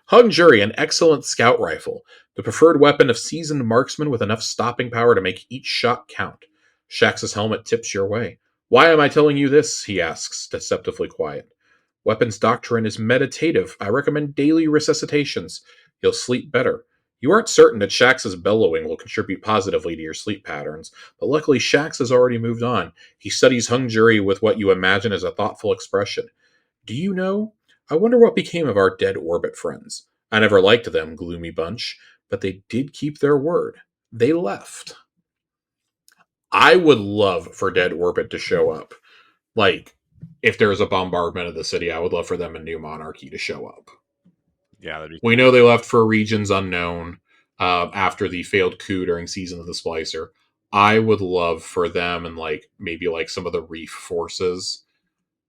Hung jury, an excellent scout rifle, the preferred weapon of seasoned marksmen with enough stopping power to make each shot count. Shax's helmet tips your way. Why am I telling you this? He asks, deceptively quiet. Weapons doctrine is meditative. I recommend daily resuscitations. You'll sleep better. You aren't certain that Shax's bellowing will contribute positively to your sleep patterns, but luckily Shax has already moved on. He studies hung jury with what you imagine as a thoughtful expression. Do you know? I wonder what became of our dead orbit friends. I never liked them, gloomy bunch, but they did keep their word. They left. I would love for Dead Orbit to show up. Like, if there's a bombardment of the city, I would love for them and New Monarchy to show up. Yeah, that'd be We cool. know they left for regions unknown after the failed coup during Season of the Splicer. I would love for them and like maybe like some of the Reef forces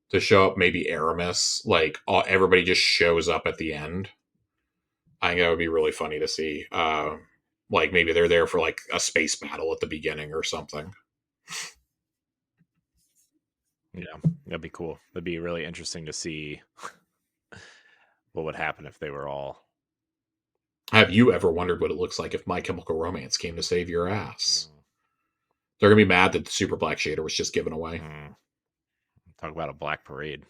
to show up. Maybe Aramis, like everybody just shows up at the end. I think that would be really funny to see. Like maybe they're there for like a space battle at the beginning or something. Yeah, that'd be cool. That'd be really interesting to see what would happen if they were all. Have you ever wondered what it looks like if My Chemical Romance came to save your ass? They're gonna be mad that the Super Black Shader was just given away. Talk about a black parade.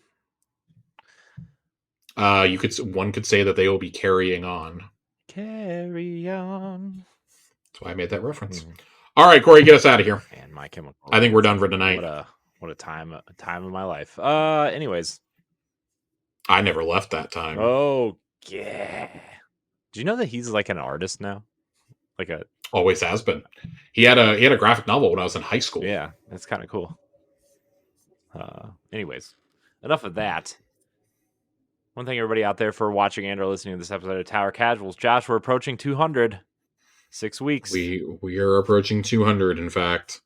One could say that they will be carrying on. Carry on. That's why I made that reference. All right, Corey, get us out of here. And My Chemical. I think we're done for tonight. What a time of my life. Anyways, I never left that time. oh yeah. Do you know that he's like an artist now? like a Always has been. He had a graphic novel when I was in high school. yeah. That's kind of cool. Anyways, enough of that. One thing, everybody out there, for watching and or listening to this episode of Tower Casuals. Josh, we're approaching 200. 6 weeks. We are approaching 200. In fact,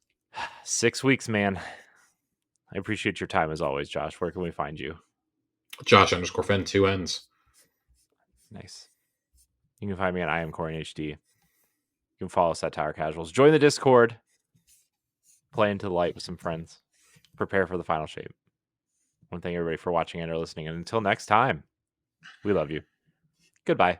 6 weeks, man. I appreciate your time as always, Josh. Where can we find you? Josh_Fenn 2 N's. Nice. You can find me at I am Corey HD. You can follow us at Tower Casuals. Join the Discord. Play into the light with some friends. Prepare for the final shape. One thing, everybody, for watching and or listening. And until next time, we love you. Goodbye.